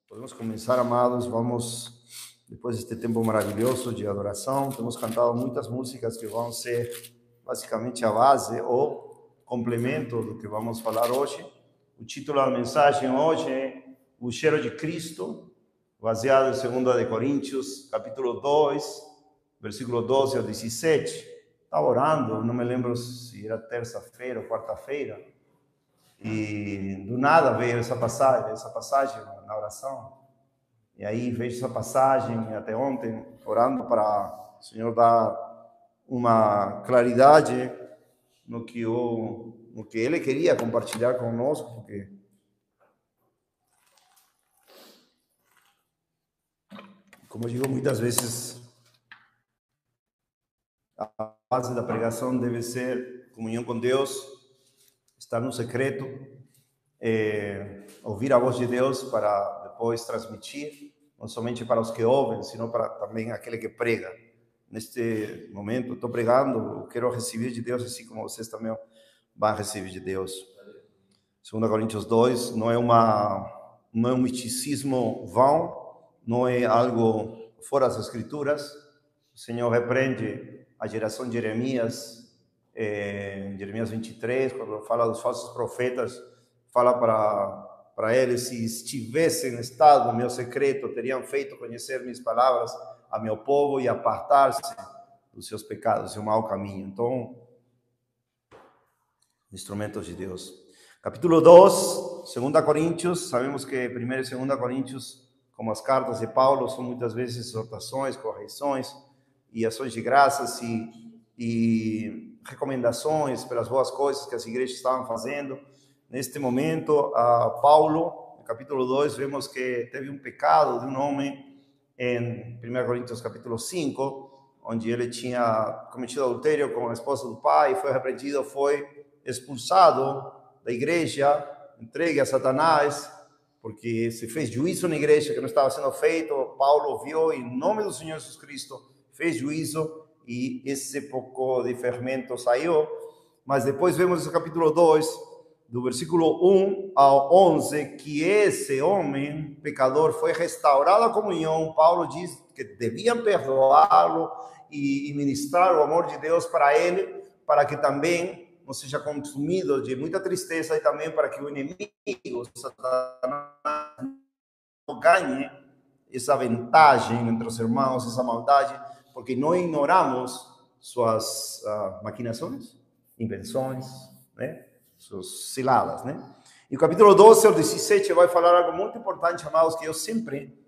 Podemos começar, amados. Vamos, depois deste tempo maravilhoso de adoração, temos cantado muitas músicas que vão ser basicamente a base ou complemento do que vamos falar hoje. O título da mensagem hoje é O Cheiro de Cristo, baseado em 2 de Coríntios, capítulo 2, versículo 12 ao 17. Estava orando, não me lembro se era terça-feira ou quarta-feira, e do nada veio essa passagem na oração. E aí vejo essa passagem até ontem, orando para o Senhor dar uma claridade no que Ele queria compartilhar conosco, porque como eu digo muitas vezes, a base da pregação deve ser comunhão com Deus, estar no secreto, ouvir a voz de Deus para depois transmitir, não somente para os que ouvem, sino para também aquele que prega. Neste momento, estou pregando, eu quero receber de Deus, assim como vocês também vão receber de Deus. 2 Coríntios 2 não é um misticismo vão, não é algo fora das Escrituras. O Senhor repreende a geração de Jeremias, Jeremias 23, quando fala dos falsos profetas, fala para eles, se estivessem estado no meu secreto, teriam feito conhecer minhas palavras a meu povo e apartar-se dos seus pecados, do seu mau caminho. Então, instrumentos de Deus. Capítulo 2, 2 Coríntios, sabemos que 1 e 2 Coríntios, como as cartas de Paulo, são muitas vezes exortações, correções e ações de graças e recomendações pelas boas coisas que as igrejas estavam fazendo. Neste momento, Paulo, no capítulo 2, vemos que teve um pecado de um homem em 1 Coríntios capítulo 5, onde ele tinha cometido adultério com a esposa do pai, foi repreendido, foi expulsado da igreja, entregue a Satanás, porque se fez juízo na igreja que não estava sendo feito. Paulo viu, em nome do Senhor Jesus Cristo, fez juízo e esse pouco de fermento saiu. Mas depois vemos no capítulo 2, do versículo 1 ao 11, que esse homem pecador foi restaurado à comunhão. Paulo diz que deviam perdoá-lo e ministrar o amor de Deus para ele, para que também não seja consumido de muita tristeza, e também para que o inimigo, Satanás, não ganhe essa vantagem entre os irmãos, essa maldade, porque não ignoramos suas maquinações, invenções, né? Suas ciladas, né? E o capítulo 12 ao 17 vai falar algo muito importante, amados, que eu sempre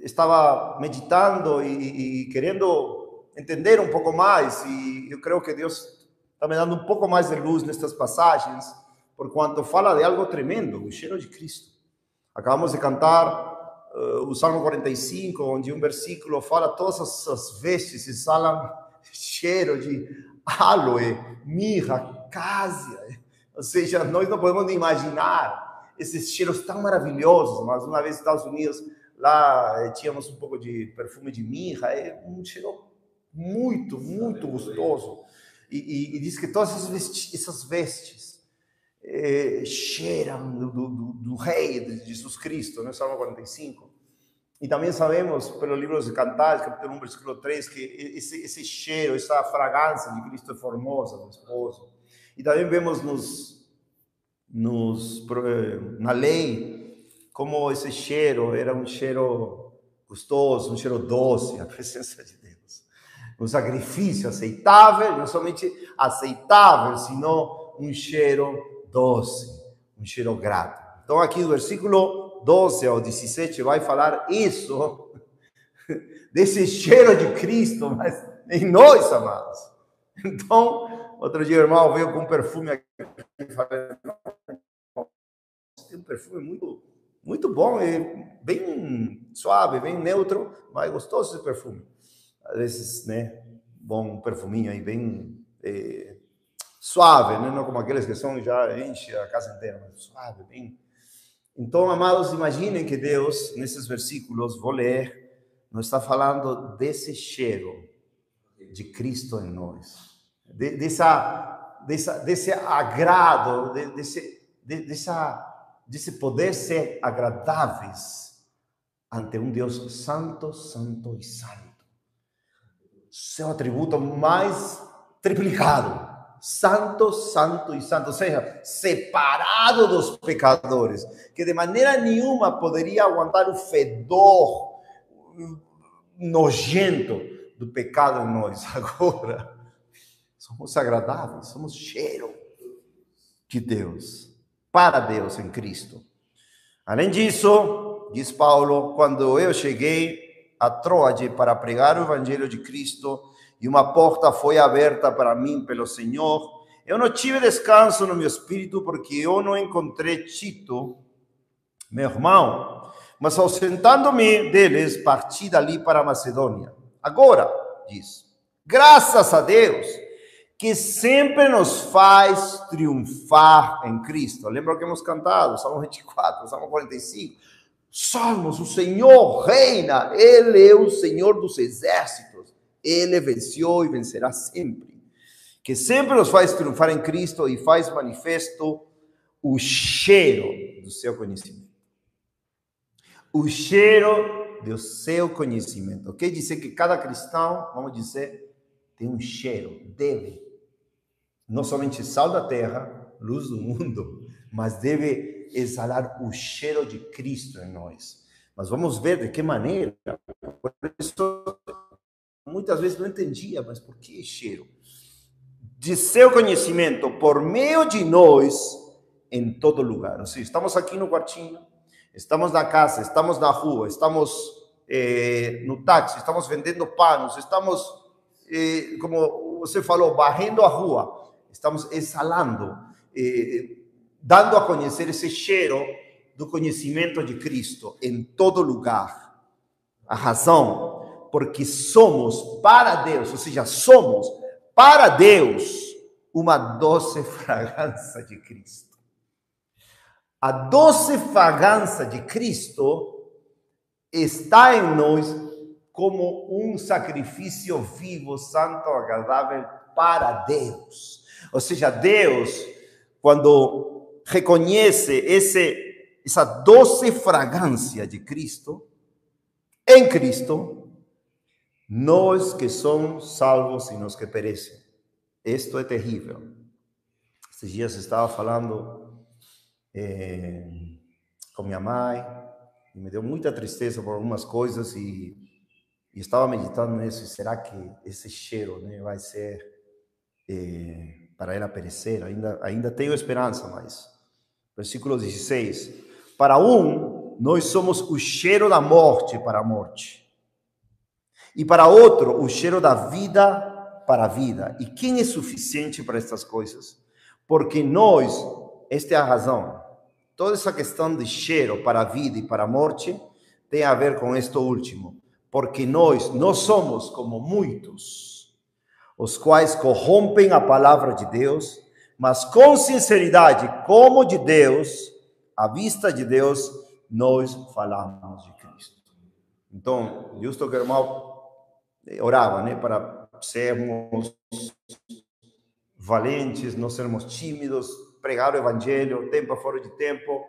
estava meditando e querendo entender um pouco mais, e eu creio que Deus está me dando um pouco mais de luz nestas passagens, por quanto fala de algo tremendo, o cheiro de Cristo. Acabamos de cantar o Salmo 45, onde um versículo fala todas as vestes exalam cheiro de aloe, mirra, cásia. Ou seja, nós não podemos nem imaginar esses cheiros tão maravilhosos. Mas uma vez nos Estados Unidos, lá tínhamos um pouco de perfume de mirra, é um cheiro muito, muito gostoso. E diz que todas essas vestes cheiram do Rei de Jesus Cristo, no Salmo 45. E também sabemos, pelo livro de Cantares, capítulo 1, versículo 3, que esse cheiro, essa fragrância de Cristo é formosa, do esposo. E também vemos na lei como esse cheiro era um cheiro gostoso, um cheiro doce, a presença de Deus. Um sacrifício aceitável, não somente aceitável, sino um cheiro doce, um cheiro grato. Então aqui no versículo 12 ao 17 vai falar isso, desse cheiro de Cristo, mas em nós, amados. Então, outro dia o irmão veio com um perfume aqui, tem um perfume muito, muito bom, bem suave, bem neutro, mas gostoso esse perfume. Às vezes, né, bom perfuminho aí, bem suave, né? Não como aqueles que são já enche a casa inteira, mas suave, bem. Então, amados, imaginem que Deus, nesses versículos, vou ler, nos está falando desse cheiro de Cristo em nós, desse agrado, dessa diz poder ser agradáveis ante um Deus santo, santo e santo. Seu atributo mais triplicado. Santo, santo e santo. Ou seja, separado dos pecadores. Que de maneira nenhuma poderia aguentar o fedor nojento do pecado em nós. Agora, somos agradáveis, somos cheiro de Deus, para Deus em Cristo. Além disso, diz Paulo, quando eu cheguei a Troade para pregar o evangelho de Cristo e uma porta foi aberta para mim pelo Senhor, eu não tive descanso no meu espírito porque eu não encontrei Tito, meu irmão, mas ausentando-me deles, parti dali para a Macedônia. Agora, diz, graças a Deus, que sempre nos faz triunfar em Cristo. Lembra que hemos cantado? Salmo 24, Salmo 45. Salmos, o Senhor reina, Ele é o Senhor dos exércitos. Ele venceu e vencerá sempre. Que sempre nos faz triunfar em Cristo e faz manifesto o cheiro do seu conhecimento. O cheiro do seu conhecimento. Quer dizer que cada cristão, vamos dizer, tem um cheiro, deve. Não somente sal da terra, luz do mundo, mas deve exalar o cheiro de Cristo em nós. Mas vamos ver de que maneira. Por isso, muitas vezes não entendia, mas por que cheiro? De seu conhecimento, por meio de nós, em todo lugar. Ou seja, estamos aqui no quartinho, estamos na casa, estamos na rua, estamos no táxi, estamos vendendo panos, estamos, como você falou, varrendo a rua. Estamos exalando, dando a conhecer esse cheiro do conhecimento de Cristo em todo lugar. A razão, porque somos para Deus, ou seja, somos para Deus uma doce fragrância de Cristo. A doce fragrância de Cristo está em nós como um sacrifício vivo, santo, agradável para Deus. Ou seja, Deus, quando reconhece essa doce fragrância de Cristo, em Cristo, nós que somos salvos e nós que perecem. Isto é terrível. Esses dias estava falando com minha mãe, e me deu muita tristeza por algumas coisas, e estava meditando nisso. Será que esse cheiro, né, vai ser para ela perecer? Ainda tenho esperança, mas versículo 16, para nós somos o cheiro da morte para a morte, e para outro o cheiro da vida para a vida. E quem é suficiente para estas coisas? Porque nós, esta é a razão, toda essa questão de cheiro para a vida e para a morte tem a ver com isto último, porque nós não somos como muitos, os quais corrompem a palavra de Deus, mas com sinceridade, como de Deus, à vista de Deus, nós falamos de Cristo. Então, justo que o irmão orava, né, para sermos valentes, não sermos tímidos, pregar o evangelho, tempo fora de tempo.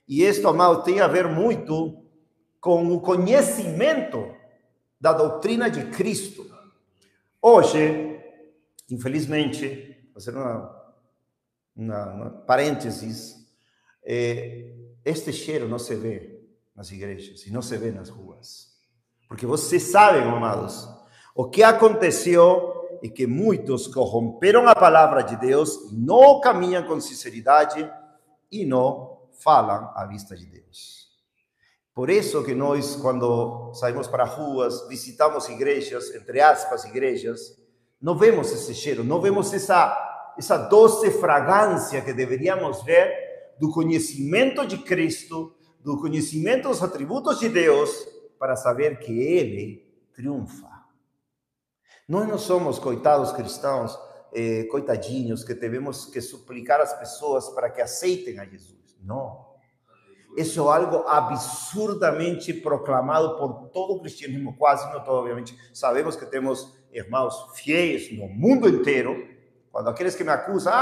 E isto, amado, tem a ver muito com o conhecimento da doutrina de Cristo. Hoje, infelizmente, vou fazer uma parênteses, este cheiro não se vê nas igrejas e não se vê nas ruas. Porque vocês sabem, amados, o que aconteceu é que muitos corromperam a palavra de Deus, não caminham com sinceridade e não falam à vista de Deus. Por isso que nós, quando saímos para ruas, visitamos igrejas, entre aspas, igrejas, não vemos esse cheiro, não vemos essa doce fragrância que deveríamos ver do conhecimento de Cristo, do conhecimento dos atributos de Deus, para saber que Ele triunfa. Nós não somos coitados cristãos, coitadinhos, que devemos que suplicar às pessoas para que aceitem a Jesus. Não. Isso é algo absurdamente proclamado por todo o cristianismo, quase não todo, obviamente. Sabemos que temos irmãos fiéis no mundo inteiro. Quando aqueles que me acusam,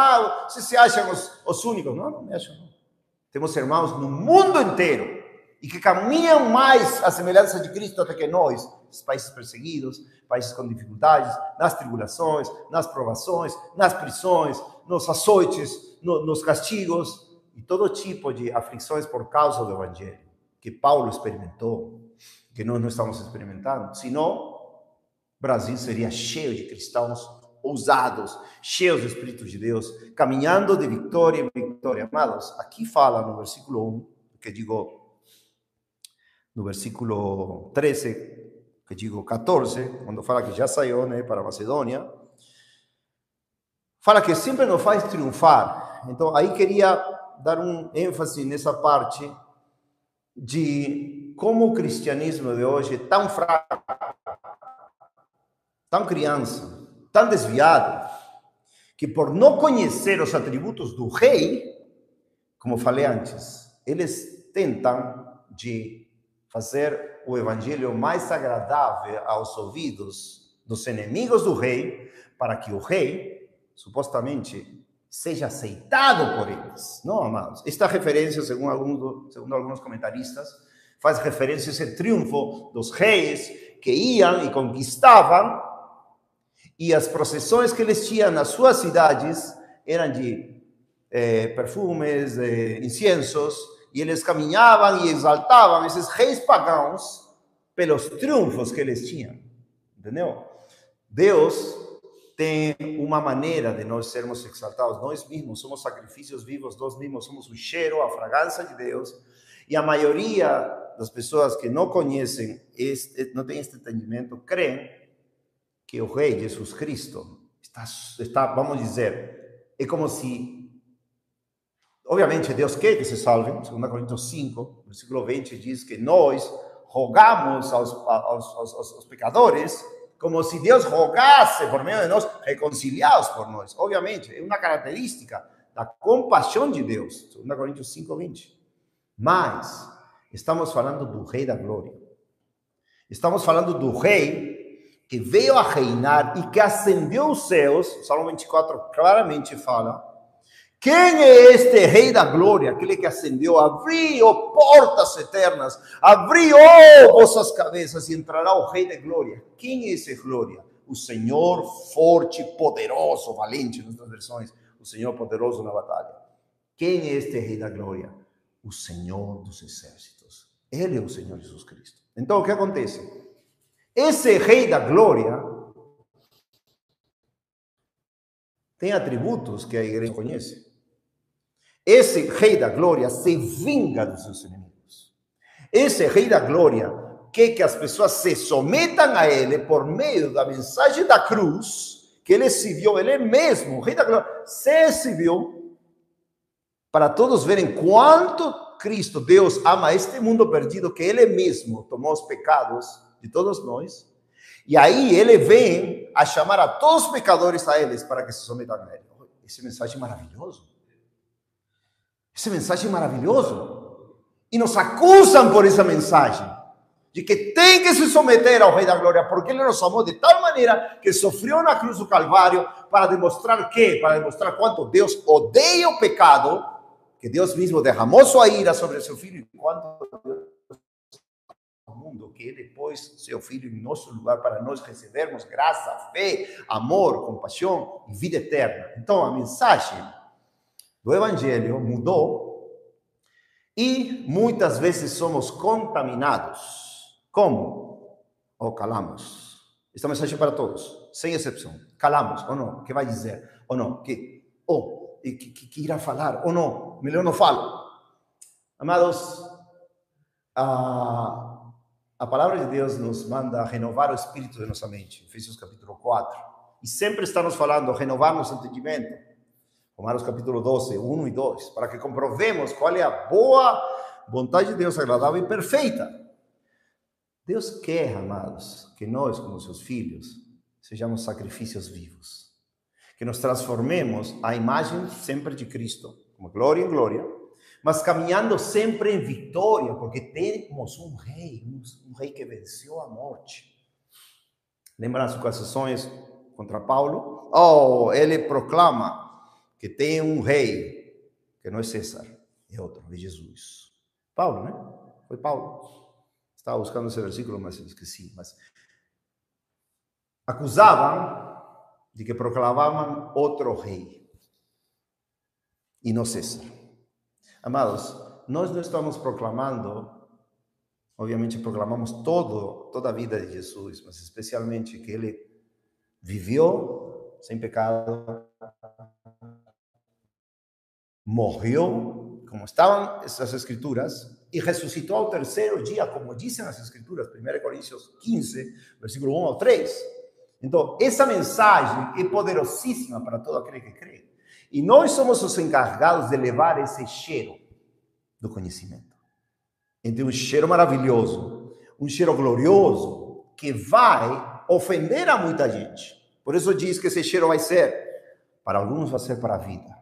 vocês se acham os únicos. Não me acham, não. Temos irmãos no mundo inteiro e que caminham mais à semelhança de Cristo até que nós, os países perseguidos, países com dificuldades, nas tribulações, nas provações, nas prisões, nos açoites, nos castigos e todo tipo de aflições por causa do Evangelho que Paulo experimentou, que nós não estamos experimentando. Senão, o Brasil seria cheio de cristãos ousados, cheios do Espírito de Deus, caminhando de vitória em vitória. Amados, aqui fala no versículo 1, que digo, no versículo 13, que digo 14, quando fala que já saiu, né, para a Macedônia, fala que sempre nos faz triunfar. Então, aí queria dar um ênfase nessa parte de como o cristianismo de hoje é tão fraco, tão criança, tão desviado, que por não conhecer os atributos do rei, como falei antes, eles tentam de fazer o evangelho mais agradável aos ouvidos dos inimigos do rei, para que o rei, supostamente, seja aceitado por eles. Não, amados? Esta referência, segundo alguns comentaristas, faz referência a esse triunfo dos reis que iam e conquistavam, e as procissões que eles tinham nas suas cidades eram de perfumes, inciensos, e eles caminhavam e exaltavam esses reis pagãos pelos triunfos que eles tinham. Entendeu? Deus tem uma maneira de nós sermos exaltados. Nós mesmos somos sacrifícios vivos, nós mesmos somos o cheiro, a fragrância de Deus. E a maioria das pessoas que não conhecem, não tem este entendimento, creem que o Rei Jesus Cristo está, vamos dizer, é como se... Obviamente, Deus quer que se salvem. 2 Coríntios 5, versículo 20, diz que nós rogamos aos pecadores como se Deus rogasse por meio de nós, reconciliados por nós. Obviamente, é uma característica da compaixão de Deus. 2 Coríntios 5, 20. Mas estamos falando do Rei da Glória. Estamos falando do Rei que veio a reinar e que ascendeu aos céus. Salmo 24 claramente fala: quem é este Rei da Glória? Aquele que ascendeu, abriu portas eternas, abriu vossas cabeças e entrará o Rei da Glória. Quem é esse Glória? O Senhor forte, poderoso, valente, nas outras versões, o Senhor poderoso na batalha. Quem é este Rei da Glória? O Senhor dos exércitos. Ele é o Senhor Jesus Cristo. Então, o que acontece? Esse Rei da Glória tem atributos que a igreja conhece. Esse Rei da Glória se vinga dos seus inimigos. Esse Rei da Glória quer que as pessoas se sometam a ele por meio da mensagem da cruz, que ele se viu, ele mesmo, o Rei da Glória, se exibiu para todos verem quanto Cristo, Deus, ama este mundo perdido, que ele mesmo tomou os pecados de todos nós, e aí ele vem a chamar a todos os pecadores a eles para que se sometam a ele. Essa mensagem é maravilhosa. Essa mensagem é maravilhosa. E nos acusam por essa mensagem, de que tem que se submeter ao Rei da Glória, porque ele nos amou de tal maneira que sofreu na cruz do Calvário para demonstrar que? Para demonstrar quanto Deus odeia o pecado, que Deus mesmo derramou sua ira sobre seu Filho, e quanto Deus ama o mundo, que ele pôs seu Filho em nosso lugar para nós recebermos graça, fé, amor, compaixão e vida eterna. Então, a mensagem do Evangelho mudou e muitas vezes somos contaminados. Como? Ou calamos. Esta mensagem é para todos, sem exceção. Calamos ou não? O que vai dizer? Ou não? Que irá falar? Ou não? Melhor não falo. Amados, a palavra de Deus nos manda renovar o espírito de nossa mente. Efésios capítulo 4. E sempre está nos falando, renovar nosso entendimento. Romanos capítulo 12, 1 e 2, para que comprovemos qual é a boa vontade de Deus, agradável e perfeita. Deus quer, amados, que nós, como seus filhos, sejamos sacrifícios vivos. Que nos transformemos à imagem sempre de Cristo, como glória em glória, mas caminhando sempre em vitória, porque temos um rei que venceu a morte. Lembra as acusações contra Paulo? Ele proclama que tem um rei, que não é César, é outro, é Jesus. Paulo, né? Foi Paulo. Estava buscando esse versículo, mas esqueci. Mas acusavam de que proclamavam outro rei, e não César. Amados, nós não estamos proclamando, obviamente proclamamos toda a vida de Jesus, mas especialmente que ele viveu sem pecado, morreu, como estavam essas escrituras, e ressuscitou ao terceiro dia, como dizem as escrituras, 1 Coríntios 15, versículo 1 ao 3. Então, essa mensagem é poderosíssima para todo aquele que crê. E nós somos os encarregados de levar esse cheiro do conhecimento. Então, um cheiro maravilhoso, um cheiro glorioso, que vai ofender a muita gente. Por isso diz que esse cheiro vai ser, para alguns vai ser para a vida,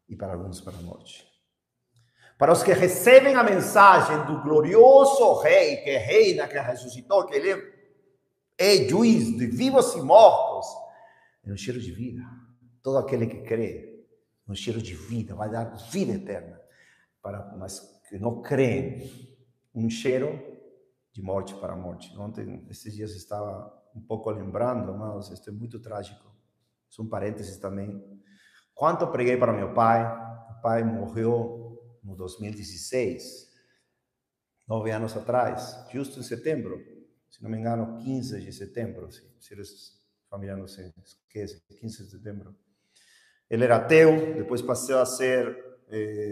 e para alguns para a morte. Para os que recebem a mensagem do glorioso rei, que reina, que ressuscitou, que ele é juiz de vivos e mortos, é um cheiro de vida. Todo aquele que crê, um cheiro de vida, vai dar vida eterna. Para os que não creem, um cheiro de morte para a morte. Ontem, esses dias, estava um pouco lembrando, mas isto é muito trágico. São parênteses também. Quanto eu preguei para meu pai, o pai morreu no 2016, 9 anos atrás, justo em setembro, se não me engano, 15 de setembro, se eles família não se esquecem, 15 de setembro. Ele era ateu, depois passou a ser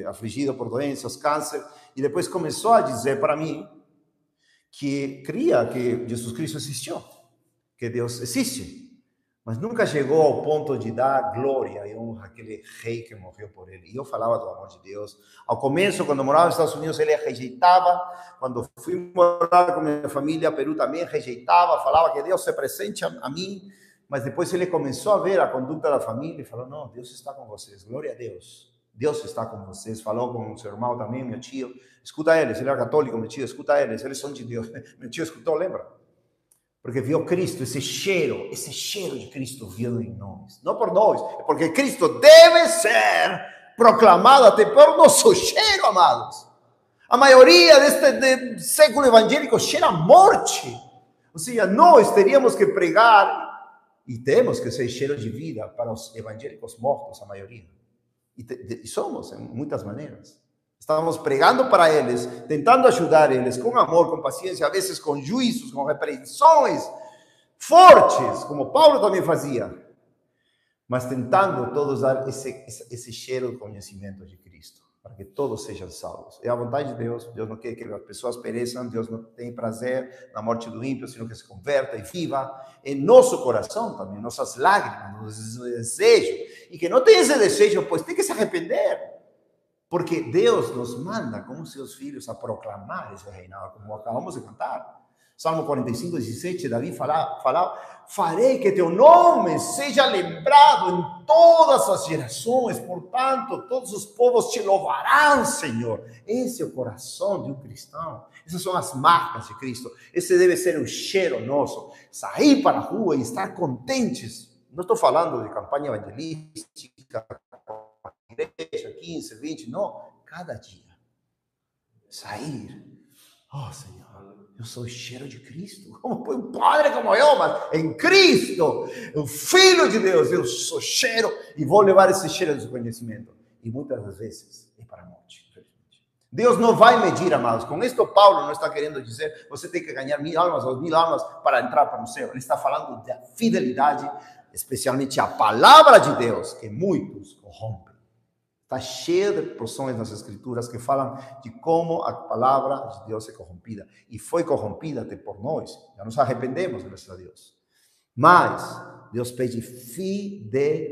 afligido por doenças, câncer, e depois começou a dizer para mim que cria que Jesus Cristo existiu, que Deus existe, mas nunca chegou ao ponto de dar glória e honra àquele rei que morreu por ele. E eu falava do amor de Deus. Ao começo, quando morava nos Estados Unidos, ele rejeitava. Quando fui morar com minha família, Peru também rejeitava, falava que Deus se presente a mim. Mas depois ele começou a ver a conduta da família e falou, não, Deus está com vocês, glória a Deus. Deus está com vocês. Falou com o seu irmão também, meu tio. Escuta eles, ele era católico, meu tio, escuta eles são de Deus. Meu tio escutou, lembra? Porque viu Cristo, esse cheiro de Cristo viu em nós. Não por nós, é porque Cristo deve ser proclamado até por nosso cheiro, amados. A maioria deste século evangélico cheira a morte. Ou seja, nós teríamos que pregar, e temos que ser cheiro de vida para os evangélicos mortos, a maioria. E somos, em muitas maneiras. Estamos pregando para eles, tentando ajudar eles com amor, com paciência, a vezes com juízos, com repreensões fortes, como Paulo também fazia, mas tentando todos dar esse cheiro de conhecimento de Cristo, para que todos sejam salvos. É a vontade de Deus. Deus não quer que as pessoas pereçam, Deus não tem prazer na morte do ímpio, sino que se converta e viva em nosso coração também, nossas lágrimas, nossos desejos, e que não tem esse desejo, pois tem que se arrepender. Porque Deus nos manda, como seus filhos, a proclamar esse reinado, como acabamos de cantar. Salmo 45, 17, Davi falava, farei que teu nome seja lembrado em todas as gerações, portanto, todos os povos te louvarão, Senhor. Esse é o coração de um cristão. Essas são as marcas de Cristo. Esse deve ser o cheiro nosso. Sair para a rua e estar contentes. Não estou falando de campanha evangelística, igreja, 15, 20, não, cada dia, sair, oh Senhor, eu sou cheiro de Cristo, como um padre como eu, mas em Cristo, o Filho de Deus, eu sou cheiro, e vou levar esse cheiro de conhecimento, e muitas das vezes é para a morte, infelizmente. Deus não vai medir, amados, com isto Paulo não está querendo dizer, você tem que ganhar 1000 almas ou 1000 almas para entrar para o céu, ele está falando da fidelidade, especialmente a palavra de Deus, que muitos corrompem. Está cheio de porções nas Escrituras que falam de como a palavra de Deus é corrompida. E foi corrompida até por nós. Já nos arrependemos, graças a Deus. Mas Deus pede fidelidade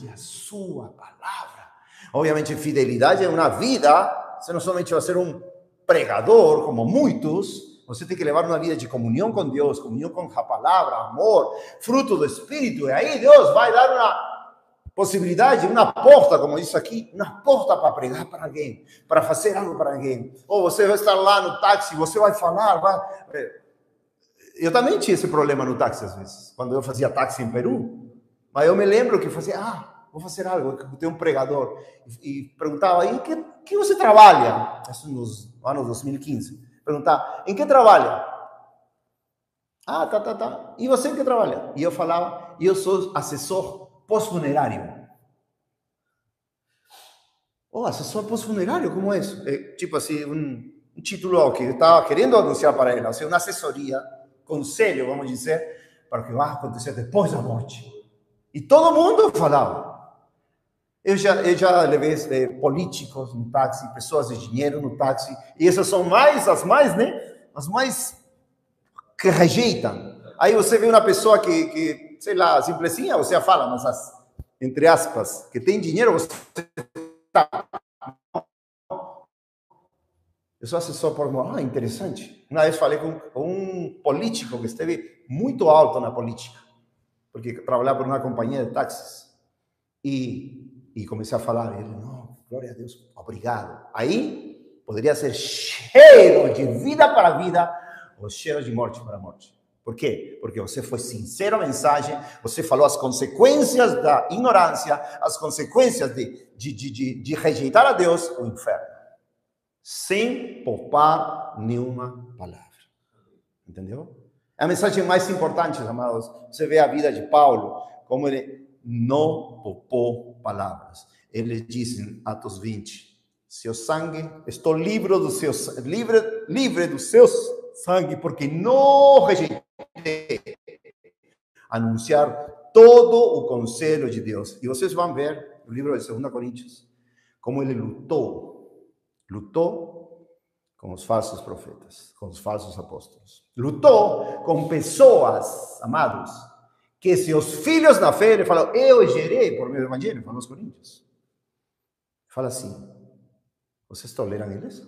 à sua palavra. Obviamente, fidelidade é uma vida. Você não somente vai ser um pregador, como muitos. Você tem que levar uma vida de comunhão com Deus, comunhão com a palavra, amor, fruto do Espírito. E aí Deus vai dar uma possibilidade, uma porta, como diz aqui, uma porta para pregar para alguém, para fazer algo para alguém. Ou você vai estar lá no táxi, você vai falar. Eu também tinha esse problema no táxi às vezes, quando eu fazia táxi em Peru. Mas eu me lembro que fazia, vou fazer algo. Eu tenho um pregador e perguntava, em que você trabalha? Isso nos anos 2015. Perguntava, em que trabalha? Ah, tá. E você em que trabalha? E eu falava, eu sou assessor pós-funerário. Oh, assessor pós-funerário, como é isso? É, tipo assim, um título que eu estava querendo anunciar para ele, assim, uma assessoria, conselho, vamos dizer, para o que vai acontecer depois da morte. E todo mundo falava. Eu já levei políticos no táxi, pessoas de dinheiro no táxi, e essas são as mais que rejeitam. Aí você vê uma pessoa que sei lá, simplesinha, você fala, mas entre aspas, que tem dinheiro, você tá. Eu sou assessor por... Ah, interessante. Uma vez falei com um político que esteve muito alto na política, porque trabalhava por uma companhia de táxis. E comecei a falar, ele, não, glória a Deus, obrigado. Aí poderia ser cheiro de vida para vida ou cheiro de morte para morte. Por quê? Porque você foi sincero na mensagem, você falou as consequências da ignorância, as consequências de rejeitar a Deus, o inferno. Sem poupar nenhuma palavra. Entendeu? É a mensagem mais importante, amados. Você vê a vida de Paulo, como ele não poupou palavras. Ele diz em Atos 20, seu sangue, estou livre do seu sangue, porque não rejeitei anunciar todo o conselho de Deus. E vocês vão ver no livro de 2 Coríntios, como ele lutou com os falsos profetas, com os falsos apóstolos. Lutou com pessoas, amados, que seus filhos na fé, ele falou, eu gerei por meio do evangelho, falou aos Coríntios. Fala assim, vocês toleram eles?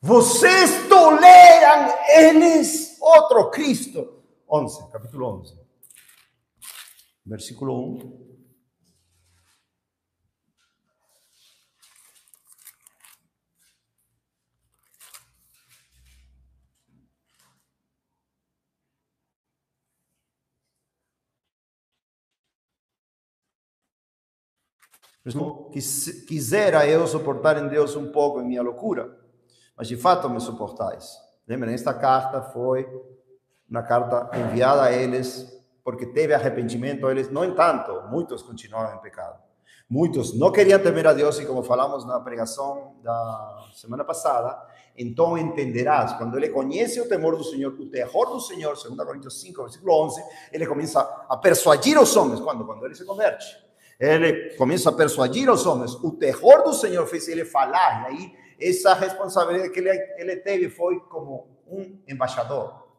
Vocês toleram eles? Outro Cristo. 11, capítulo 11. Versículo 1. Quisera eu suportar em Deus um pouco em minha loucura, mas de fato me suportais. Lembrem, esta carta foi uma carta enviada a eles porque teve arrependimento a eles. No entanto, muitos continuavam em pecado. Muitos não queriam temer a Deus e como falamos na pregação da semana passada, então entenderás, quando ele conhece o temor do Senhor, o terror do Senhor, 2 Coríntios 5, versículo 11, ele começa a persuadir os homens, quando ele se converte. Ele começa a persuadir os homens. O terror do Senhor fez ele falar. E aí, essa responsabilidade que ele teve foi como um embaixador.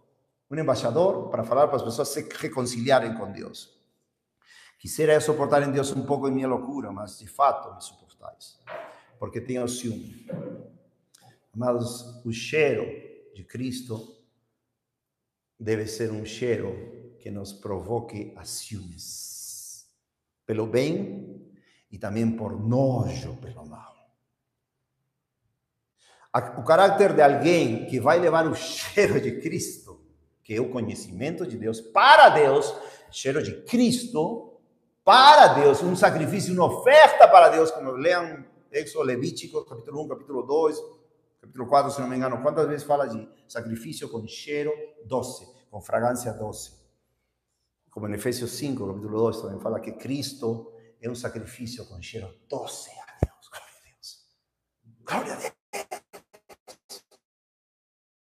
Um embaixador para falar para as pessoas se reconciliarem com Deus. Quisera eu suportar em Deus um pouco em minha loucura, mas de fato me suportais. Porque tenho ciúme. Amados, o cheiro de Cristo deve ser um cheiro que nos provoque a ciúmes. Pelo bem e também por nojo pelo mal. O caráter de alguém que vai levar o cheiro de Cristo, que é o conhecimento de Deus, para Deus, cheiro de Cristo, para Deus, um sacrifício, uma oferta para Deus, como leiam Éxodo, Levítico, capítulo 1, capítulo 2, capítulo 4, se não me engano, quantas vezes fala de sacrifício com cheiro doce, com fragrância doce. Como em Efésios 5, capítulo 2, também fala que Cristo é um sacrifício com cheiro doce a Deus. Glória a Deus. Glória a Deus.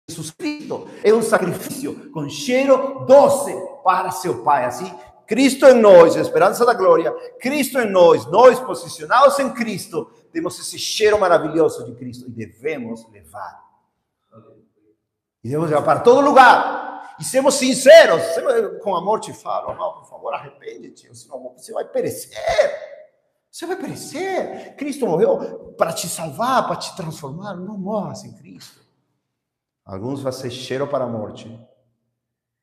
Jesus Cristo é um sacrifício com cheiro doce para seu Pai. Assim, Cristo em nós, a esperança da glória, Cristo em nós posicionados em Cristo, temos esse cheiro maravilhoso de Cristo e devemos levar. E devemos levar para todo lugar. E sermos sinceros, com amor te falo, não, por favor, arrepende-te, senão você vai perecer. Você vai perecer. Cristo morreu para te salvar, para te transformar. Não morra sem Cristo. Alguns vão ser cheiro para a morte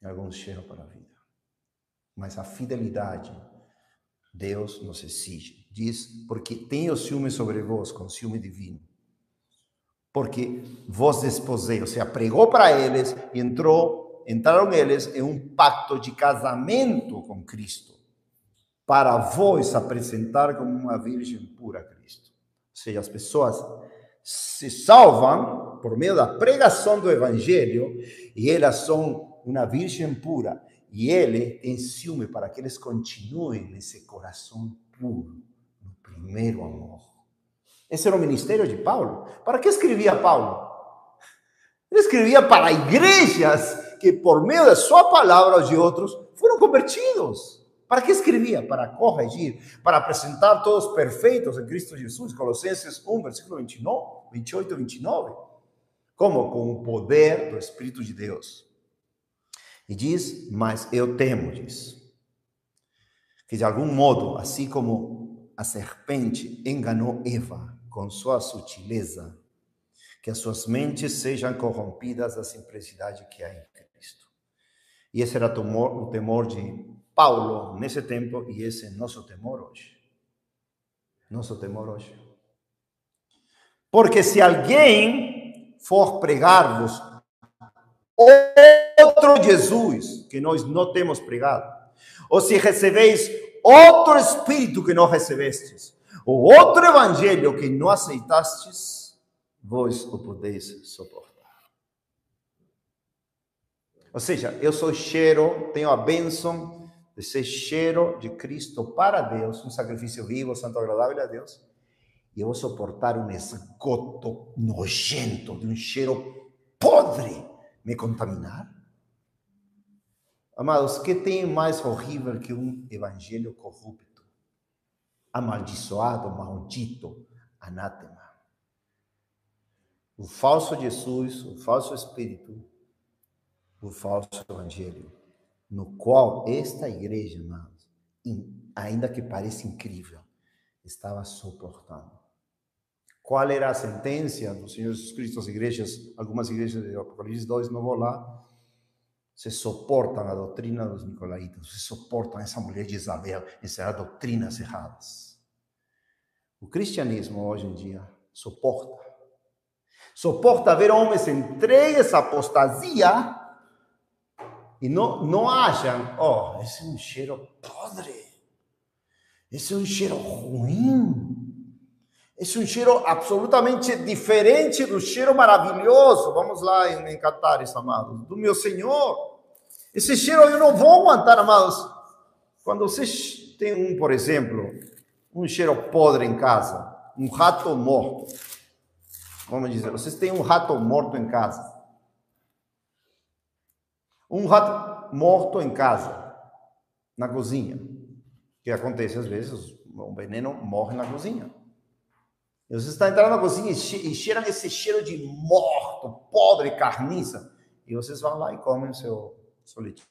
e alguns cheiro para a vida. Mas a fidelidade, Deus nos exige. Diz, porque tenho ciúme sobre vós, com ciúme divino. Porque vos desposei, ou seja, pregou para eles e entrou entraram eles em um pacto de casamento com Cristo, para vós apresentar como uma virgem pura a Cristo. Ou seja, as pessoas se salvam por meio da pregação do Evangelho e elas são uma virgem pura. E ele tem ciúme para que eles continuem nesse coração puro, no primeiro amor. Esse era o ministério de Paulo. Para que escrevia Paulo? Ele escrevia para igrejas que, por meio da sua palavra, os de outros foram convertidos. Para que escrevia? Para corrigir, para apresentar todos perfeitos em Cristo Jesus. Colossenses 1, versículo 29, 28 e 29. Como? Com o poder do Espírito de Deus. E diz, mas eu temo, diz, que de algum modo, assim como a serpente enganou Eva com sua sutileza, que as suas mentes sejam corrompidas da simplicidade que há em Cristo. E esse era o temor de Paulo nesse tempo, e esse é nosso temor hoje. Nosso temor hoje. Porque se alguém for pregar-vos outro Jesus que nós não temos pregado, ou se recebeis outro Espírito que não recebestes, ou outro Evangelho que não aceitastes, vós o podeis suportar. Ou seja, eu sou cheiro, tenho a bênção de ser cheiro de Cristo para Deus, um sacrifício vivo, santo, agradável a Deus, e eu vou suportar um esgoto nojento, de um cheiro podre, me contaminar? Amados, que tem mais horrível que um evangelho corrupto, amaldiçoado, maldito, anátema? O falso Jesus, o falso Espírito, o falso Evangelho, no qual esta igreja, amados, ainda que pareça incrível, estava suportando. Qual era a sentença do Senhor Jesus Cristo às igrejas? Algumas igrejas de Apocalipse 2, não vou lá, se suportam a doutrina dos nicolaítas, se suportam essa mulher de Isabel, essas doutrinas erradas. O cristianismo hoje em dia suporta ver homens entregues à apostasia e não acham, esse é um cheiro podre, esse é um cheiro ruim, esse é um cheiro absolutamente diferente do cheiro maravilhoso, vamos lá em Cantares, amados, do meu Senhor. Esse cheiro eu não vou aguentar, amados. Quando vocês têm por exemplo, um cheiro podre em casa, um rato morto, vamos dizer, vocês têm um rato morto em casa. Um rato morto em casa, na cozinha. O que acontece às vezes, o veneno morre na cozinha. E você está entrando na cozinha e cheiram esse cheiro de morto, podre, carniça. E vocês vão lá e comem seu leitinho,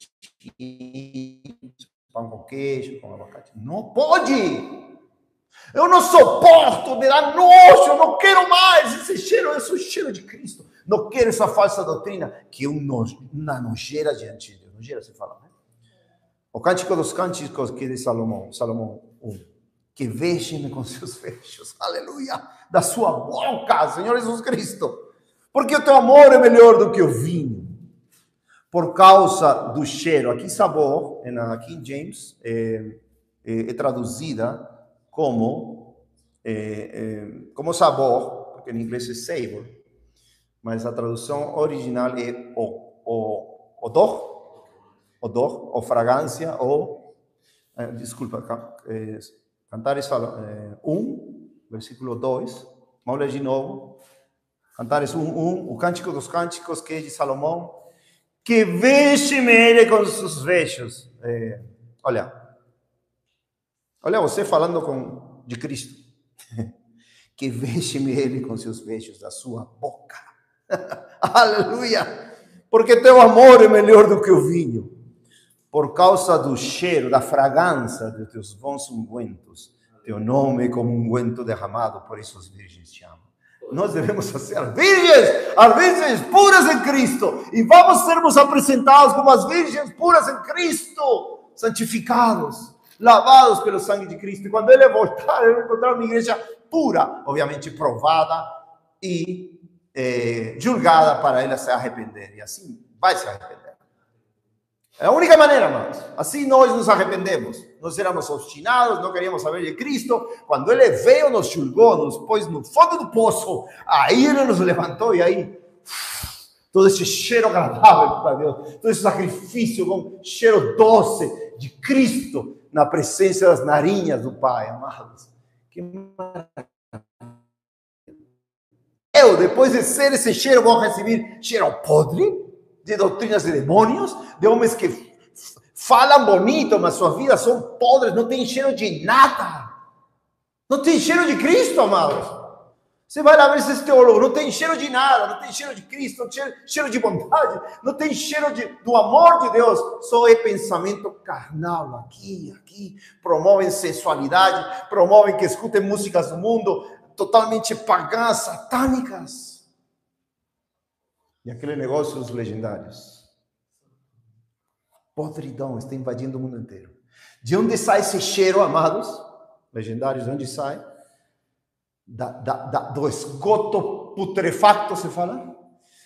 pão com queijo, com abacate. Não pode! Eu não suporto, me dá nojo, eu não quero mais esse cheiro é o cheiro de Cristo. Não quero essa falsa doutrina, que é uma nojeira diante de Deus. Nojeira se fala, né? O Cântico dos Cânticos que é de Salomão 1. Que vejem com seus fechos, aleluia, da sua boca, Senhor Jesus Cristo. Porque o teu amor é melhor do que o vinho. Por causa do cheiro. Aqui sabor, na King James, é traduzida como sabor, porque em inglês é savor, mas a tradução original é odor, ou fragrância, ou, desculpa, Cantares fala 1, versículo 2, vamos ler de novo, Cantares 1, o Cântico dos Cânticos, que é de Salomão, que vexe-me ele com seus vexos. Olha você falando de Cristo. Que vexe-me ele com seus vexos da sua boca. Aleluia! Porque teu amor é melhor do que o vinho. Por causa do cheiro, da fragrância de teus bons ungüentos. Teu nome é como um unguento derramado, por isso as virgens te amam. Nós devemos ser as virgens puras em Cristo. E vamos sermos apresentados como as virgens puras em Cristo. Santificados, lavados pelo sangue de Cristo. E quando Ele voltar, Ele vai encontrar uma igreja pura, obviamente provada e julgada para ela se arrepender. E assim vai se arrepender. É a única maneira, amados. Assim nós nos arrependemos. Nós éramos obstinados, não queríamos saber de Cristo. Quando Ele veio, nos julgou, nos pôs no fundo do poço. Aí Ele nos levantou e aí todo esse cheiro agradável para Deus, todo esse sacrifício com cheiro doce de Cristo na presença das narinas do Pai, amados. Que maravilha. Eu, depois de ser esse cheiro, vou receber cheiro podre de doutrinas de demônios, de homens que falam bonito, mas suas vidas são podres, não tem cheiro de nada. Não tem cheiro de Cristo, amados. Você vai lá ver esses teólogos, não tem cheiro de nada, não tem cheiro de Cristo, não tem cheiro de bondade, não tem cheiro do amor de Deus, só é pensamento carnal, aqui, promovem sensualidade, promovem que escutem músicas do mundo, totalmente pagãs, satânicas. E aquele negócio dos legendários. Podridão está invadindo o mundo inteiro. De onde sai esse cheiro, amados? Legendários, de onde sai? Do esgoto putrefacto, se fala?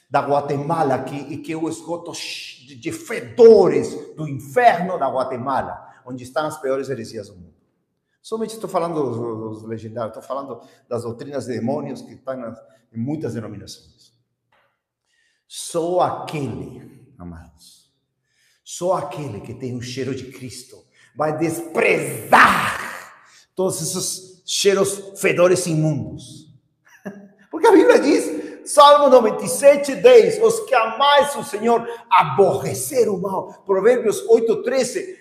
Da Guatemala, que é o esgoto de fedores do inferno da Guatemala, onde estão as piores heresias do mundo. Somente estou falando dos legendários, estou falando das doutrinas de demônios que estão em muitas denominações. Só aquele, amados, só aquele que tem um cheiro de Cristo vai desprezar todos esses cheiros, fedores imundos. Porque a Bíblia diz, Salmo 97, 10, os que amais o Senhor aborreceram o mal. Provérbios 8:13,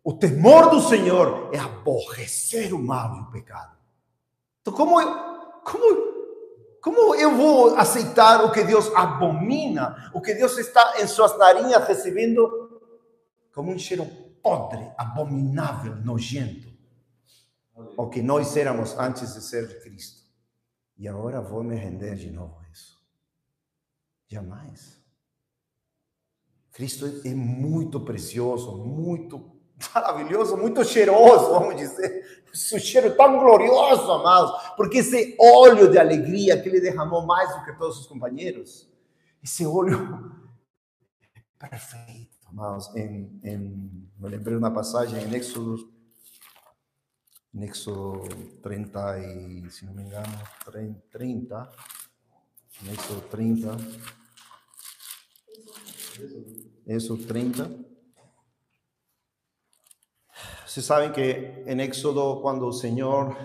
o temor do Senhor é aborrecer o mal e o pecado. Então, como eu vou aceitar o que Deus abomina, o que Deus está em suas narinas recebendo como um cheiro podre, abominável, nojento? O que nós éramos antes de ser de Cristo. E agora vou me render de novo a isso. Jamais. Cristo é muito precioso, muito maravilhoso, muito cheiroso, vamos dizer. Esse cheiro tão glorioso, amados, porque esse óleo de alegria que ele derramou mais do que todos os companheiros, esse óleo é perfeito, amados. Me lembrei de uma passagem em Éxodo 30, e, se não me engano, 30, Éxodo 30, Éxodo 30. Vocês sabem que em Éxodo, quando o Senhor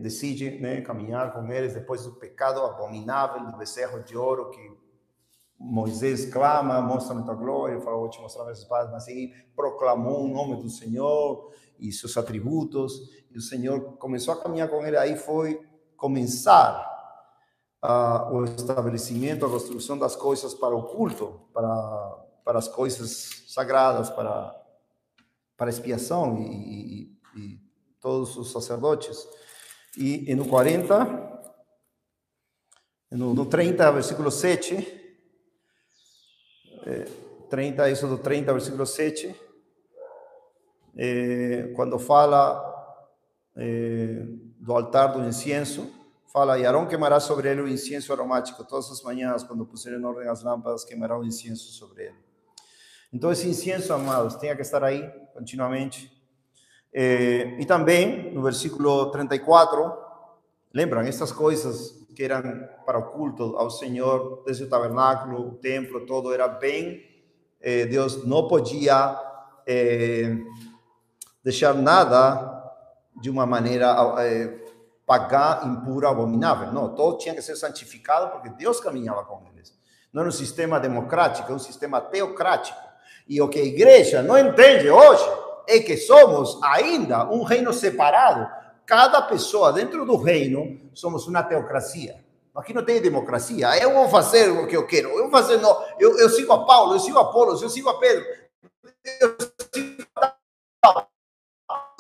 decide, né, caminhar com eles depois do pecado abominável do bezerro de ouro, que Moisés clama, mostra-me tua glória, fala, vou te mostrar minhas espadas, mas aí proclamou o nome do Senhor e seus atributos, e o Senhor começou a caminhar com ele. Aí foi começar o estabelecimento, a construção das coisas para o culto, para as coisas sagradas, para expiação e todos os sacerdotes. E no 40, no 30, versículo 7, 30, Êxodo 30, versículo 7, quando fala do altar do incienso, fala, e Arão queimará sobre ele o incienso aromático, todas as manhãs, quando puserem em ordem as lâmpadas, queimará o incienso sobre ele. Então, esse incienso, amados, tem que estar aí continuamente. E também, no versículo 34, lembram, estas coisas que eram para o culto ao Senhor, desde o tabernáculo, o templo, todo era bem. Deus não podia deixar nada de uma maneira pagã, impura, abominável. Não, todo tinha que ser santificado, porque Deus caminhava com eles. Não era um sistema democrático, é um sistema teocrático. E o que a igreja não entende hoje é que somos ainda um reino separado. Cada pessoa dentro do reino somos uma teocracia. Aqui não tem democracia. Eu vou fazer o que eu quero. Eu vou fazer, não. Eu sigo a Paulo, eu sigo a Apolos, eu sigo a Pedro. Eu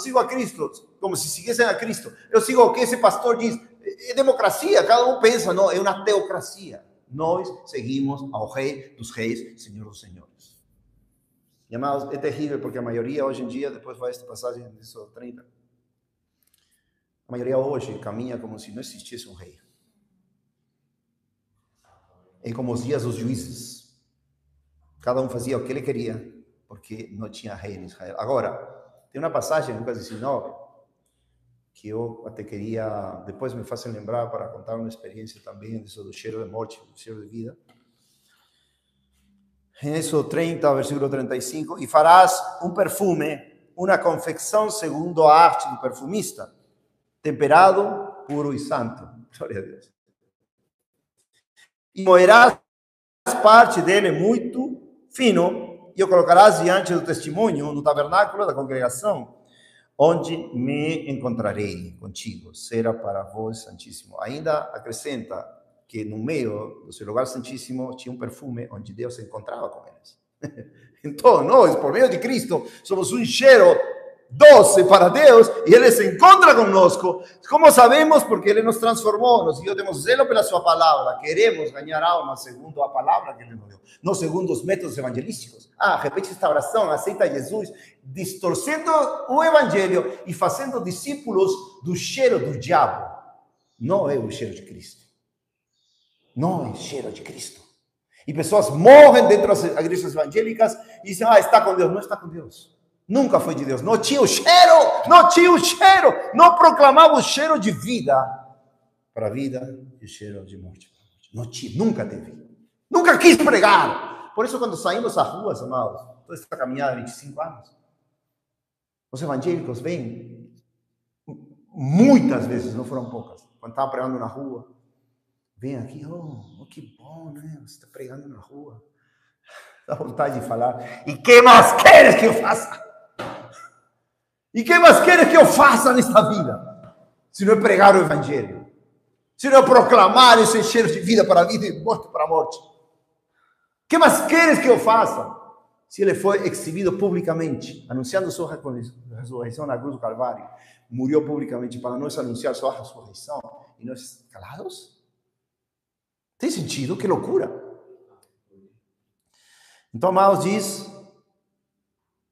sigo a Cristo, como se seguissem a Cristo. Eu sigo o que esse pastor diz. É democracia, cada um pensa, não, é uma teocracia. Nós seguimos ao Rei dos Reis, Senhor dos Senhores. E, amados, é terrível, porque a maioria hoje em dia, depois vai esta passagem de Êxodo 30, a maioria hoje caminha como se não existisse um rei. É como os dias dos juízes. Cada um fazia o que ele queria, porque não tinha rei em Israel. Agora, tem uma passagem em Lucas 19, que eu até queria, depois me fazem lembrar para contar uma experiência também disso do cheiro de morte, do cheiro de vida. Em Êxodo 30, versículo 35, e farás um perfume, uma confecção segundo a arte do perfumista, temperado, puro e santo. Glória a Deus. E moerás parte dele muito fino, e o colocarás diante do testemunho, no tabernáculo da congregação, onde me encontrarei contigo. Será para vós santíssimo. Ainda acrescenta que no meio do seu lugar santíssimo tinha um perfume onde Deus se encontrava com eles. Então, nós, por meio de Cristo, somos um cheiro doce para Deus e Ele se encontra conosco. Como sabemos? Porque Ele nos transformou, nos dio, temos zelo pela sua palavra, queremos ganhar almas segundo a palavra que Ele nos deu, não segundo os métodos evangelísticos. Repete esta oração, aceita Jesus, distorcendo o evangelho e fazendo discípulos do cheiro do diabo. Não é o cheiro de Cristo. Não é o cheiro de Cristo. E pessoas morrem dentro das igrejas evangélicas e dizem, está com Deus. Não está com Deus. Nunca foi de Deus. Não tinha o cheiro, não tinha o cheiro. Não proclamava o cheiro de vida para a vida e o cheiro de morte. Não tinha, nunca teve. Nunca quis pregar. Por isso, quando saímos às ruas, amados, toda essa caminhada de 25 anos, os evangélicos vêm, muitas vezes, não foram poucas, quando estava pregando na rua, vem aqui, que bom, né? Você está pregando na rua. Dá vontade de falar. E que mais queres que eu faça? E que mais queres que eu faça nesta vida? Se não é pregar o evangelho. Se não é proclamar esse cheiro de vida para a vida e morte para a morte. Que mais queres que eu faça? Se ele foi exhibido publicamente, anunciando sua ressurreição na cruz do Calvário, morreu publicamente para nós anunciar sua ressurreição, e nós calados? Tem sentido? Que loucura! Então, amados, diz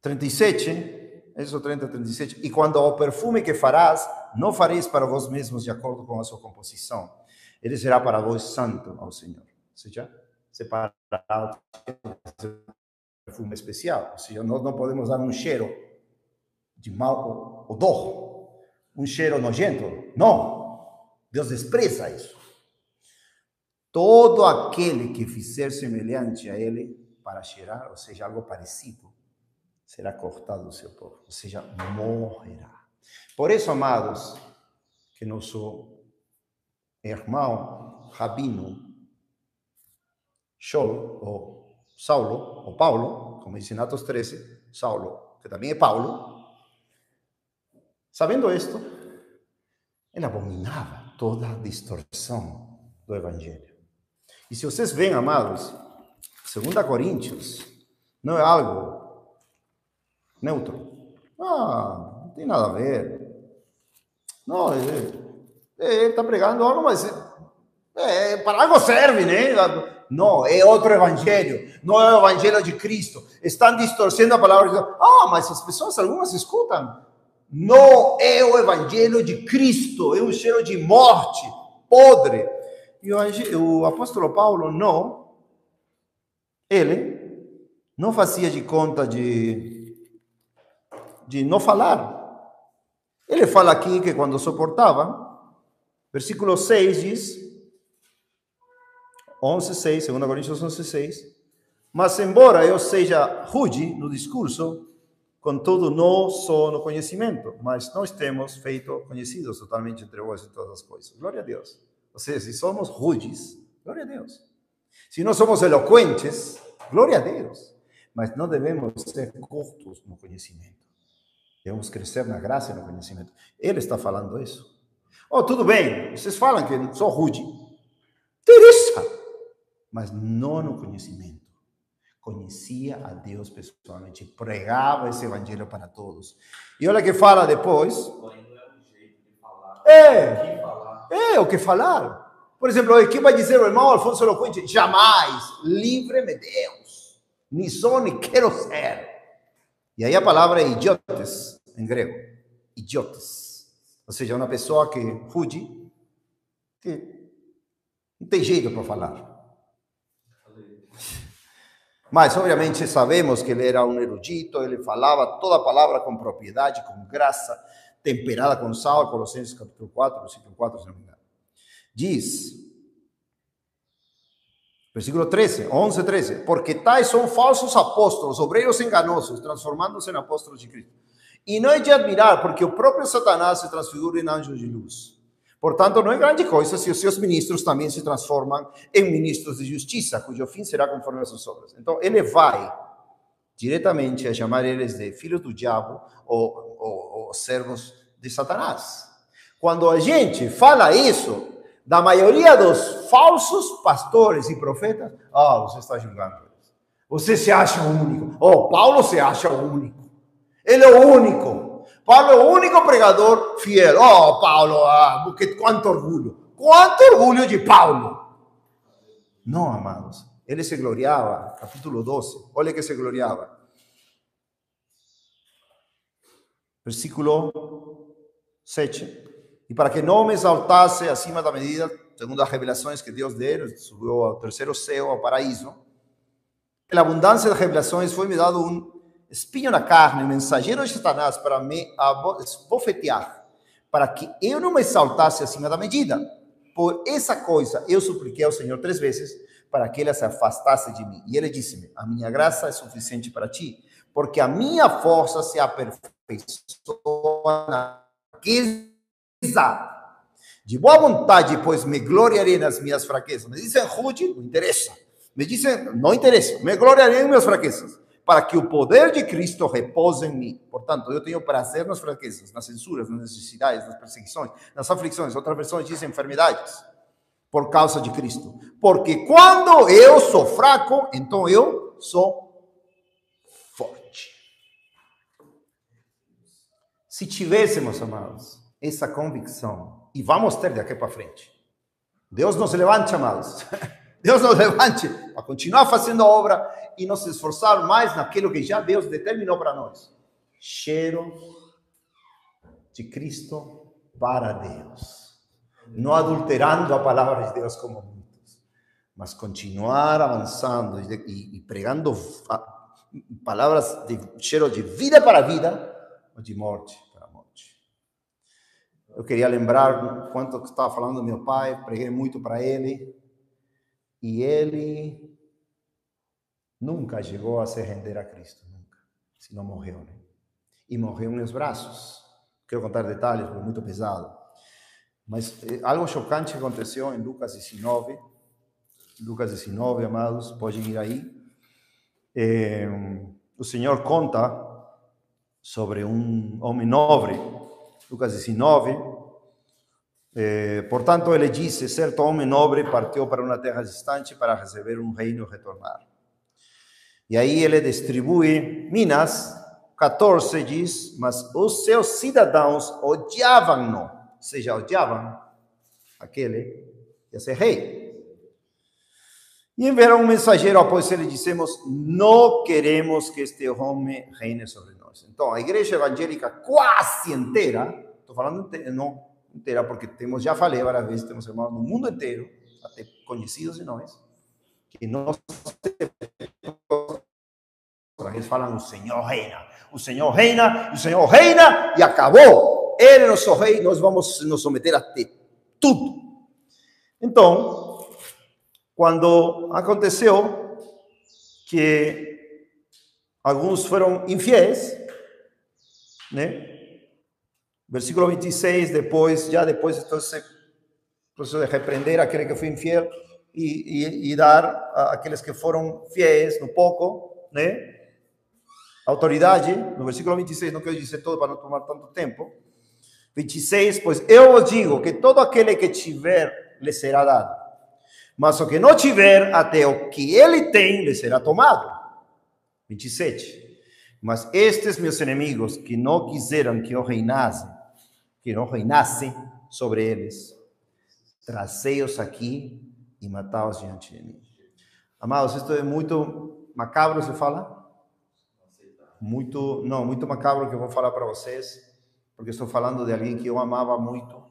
37, Êxodo 30, 37, e quando ao perfume que farás, não fareis para vós mesmos de acordo com a sua composição, ele será para vós santo ao Senhor. Ou seja, separado perfume especial. Ou seja, nós não podemos dar um cheiro de mau odor, um cheiro nojento. Não! Deus despreza isso. Todo aquele que fizer semelhante a ele para cheirar, ou seja, algo parecido, será cortado do seu povo, ou seja, morrerá. Por isso, amados, que nosso irmão Rabino Shaul, ou Saulo, ou Paulo, como diz em Atos 13, Saulo, que também é Paulo, sabendo isto, ele abominava toda a distorção do evangelho. E se vocês veem, amados, 2 Coríntios não é algo neutro. Não tem nada a ver. Não, ele está pregando algo, mas para algo serve, né? Não, é outro evangelho. Não é o evangelho de Cristo. Estão distorcendo a palavra de Deus. Mas as pessoas, algumas escutam. Não é o evangelho de Cristo. É um cheiro de morte, podre. E o apóstolo Paulo ele não fazia de conta de não falar. Ele fala aqui que quando suportava, versículo 6 diz, 11:6, 2 Coríntios 11:6, mas embora eu seja rude no discurso, contudo não sou no conhecimento, mas nós temos feito conhecidos totalmente entre vós em todas as coisas. Glória a Deus. Ou seja, se somos rudes, glória a Deus. Se não somos eloquentes, glória a Deus. Mas não devemos ser curtos no conhecimento. Devemos crescer na graça e no conhecimento. Ele está falando isso. Tudo bem, vocês falam que sou rude. Interessa. Mas não no conhecimento. Conhecia a Deus pessoalmente. Pregava esse evangelho para todos. E olha o que fala depois. O que falar. Por exemplo, o que vai dizer o irmão Alfonso Eloquente? Jamais, livre-me Deus, nem sou, nem quero ser. E aí a palavra é idiotes, em grego. Idiotes. Ou seja, uma pessoa que rude, que não tem jeito para falar. Mas, obviamente, sabemos que ele era um erudito, ele falava toda a palavra com propriedade, com graça, temperada com sal, Colossenses capítulo 4, versículo 4, se não me engano. Diz, versículo 13, 11, 13, porque tais são falsos apóstolos, obreiros enganosos, transformando-se em apóstolos de Cristo. E não é de admirar, porque o próprio Satanás se transfigura em anjos de luz. Portanto, não é grande coisa se os seus ministros também se transformam em ministros de justiça, cujo fim será conforme as suas obras. Então, ele vai diretamente a chamar eles de filhos do diabo ou servos de Satanás. Quando a gente fala isso, da maioria dos falsos pastores e profetas, você está julgando eles. Você se acha o único. Paulo se acha o único. Ele é o único. Paulo é o único pregador fiel. Paulo, quanto orgulho. Quanto orgulho de Paulo. Não, amados. Ele se gloriava, capítulo 12. Olha que se gloriava. Versículo 7. E para que não me exaltasse acima da medida, segundo as revelações que Deus deu, subiu ao terceiro céu, ao paraíso, pela abundância de revelações foi-me dado um espinho na carne, mensageiro de Satanás, para me esbofetear, para que eu não me exaltasse acima da medida. Por essa coisa eu supliquei ao Senhor 3 vezes, para que ele se afastasse de mim. E ele disse-me, a minha graça é suficiente para ti, porque a minha força se aperfeiçoa na fraqueza. De boa vontade, pois me gloriarei nas minhas fraquezas. Me dizem rude, não interessa. Me dizem, não interessa. Me gloriarei em minhas fraquezas, para que o poder de Cristo repouse em mim. Portanto, eu tenho prazer nas fraquezas, nas censuras, nas necessidades, nas perseguições, nas aflições. Outras versões dizem enfermidades, por causa de Cristo. Porque quando eu sou fraco, então eu sou forte. Se tivéssemos, amados, essa convicção, e vamos ter daqui para frente, Deus nos levante, amados, Deus nos levante a continuar fazendo a obra e nos esforçar mais naquilo que já Deus determinou para nós. Cheiro de Cristo para Deus. Não adulterando a palavra de Deus como muitos, mas continuar avançando e pregando palavras de cheiro de vida para vida ou de morte para morte. Eu queria lembrar quanto que estava falando do meu pai, preguei muito para ele, e ele nunca chegou a se render a Cristo, nunca, se não morreu, né? E morreu em meus braços. Quero contar detalhes, porque é muito pesado. Mas algo chocante aconteceu em Lucas 19. Lucas 19, amados, podem ir aí. O Senhor conta sobre um homem nobre. Lucas 19. Portanto, ele disse, certo homem nobre partiu para uma terra distante para receber um reino e retornar. E aí ele distribui minas. 14 diz, mas os seus cidadãos odiavam-no, ou seja, odiavam aquele que ia ser rei. E enviaram um mensageiro após ele, dissemos, não queremos que este homem reine sobre nós. Então, a igreja evangélica quase inteira, estou falando não inteira, porque temos, já falei várias vezes, temos irmãos no mundo inteiro, até conhecidos de nós, que não eles falam, o Senhor reina, o Senhor reina, o Senhor reina, e acabou. Ele é nosso rei, nós vamos nos someter a tudo. Então, quando aconteceu que alguns foram infiéis, né? Versículo 26, depois então, esse processo de repreender aquele que foi infiel e dar àqueles que foram fiéis no pouco, né? Autoridade, no versículo 26, não quero dizer todo para não tomar tanto tempo. 26, pois eu vos digo que todo aquele que tiver, lhe será dado. Mas o que não tiver, até o que ele tem, lhe será tomado. 27. Mas estes meus inimigos, que não quiseram que eu reinasse sobre eles, trazei-os aqui e matá-os diante de mim. Amados, isto é muito macabro, se fala? Muito macabro que eu vou falar para vocês, porque estou falando de alguém que eu amava muito,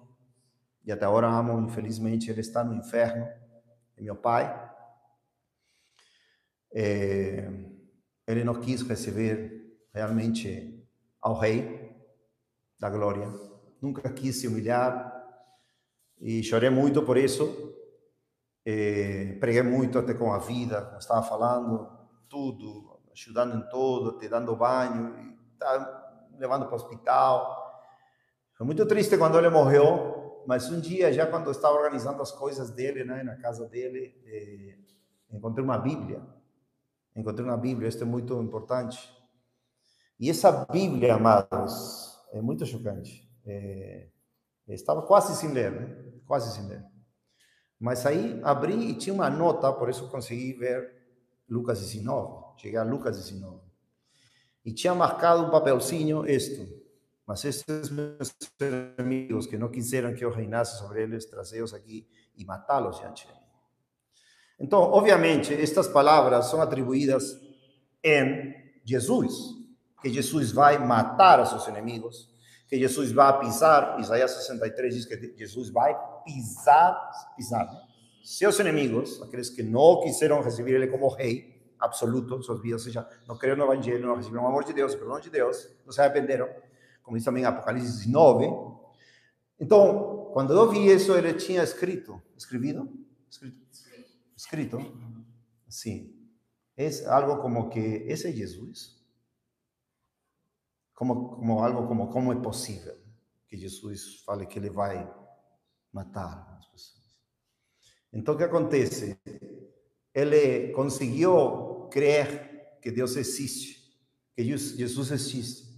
e até agora amo, infelizmente, ele está no inferno, é meu pai. ele não quis receber realmente ao Rei da Glória, nunca quis se humilhar, e chorei muito por isso. Preguei muito até com a vida, como estava falando, tudo, ajudando em tudo, te dando banho, levando para o hospital. Foi muito triste quando ele morreu, mas um dia, já quando eu estava organizando as coisas dele, né, na casa dele, encontrei uma Bíblia. Isso é muito importante. E essa Bíblia, amados, é muito chocante. Estava quase sem ler, né? Quase sem ler. Mas aí abri e tinha uma nota, por isso consegui ver Lucas 19. Cheguei a Lucas 19. E tinha marcado um papelzinho isto. Mas estes meus amigos que não quiseram que eu reinasse sobre eles, trazei-os aqui e matá-los diante de mim. Então, obviamente, estas palavras são atribuídas em Jesus, que Jesus vai matar a seus inimigos, que Jesus vai pisar. Isaías 63 diz que Jesus vai pisar, né? Seus inimigos, aqueles que não quiseram receber ele como rei absoluto de suas vidas, ou seja, não creram no evangelho, não receberam o amor de Deus, o perdão de Deus, não se arrependeram, como diz também Apocalipse 19. Então, quando eu vi isso, ele tinha escrito, sim, é algo como que esse é Jesus. Algo como é possível que Jesus fale que ele vai matar as pessoas. Então, o que acontece? Ele conseguiu crer que Deus existe, que Jesus existe.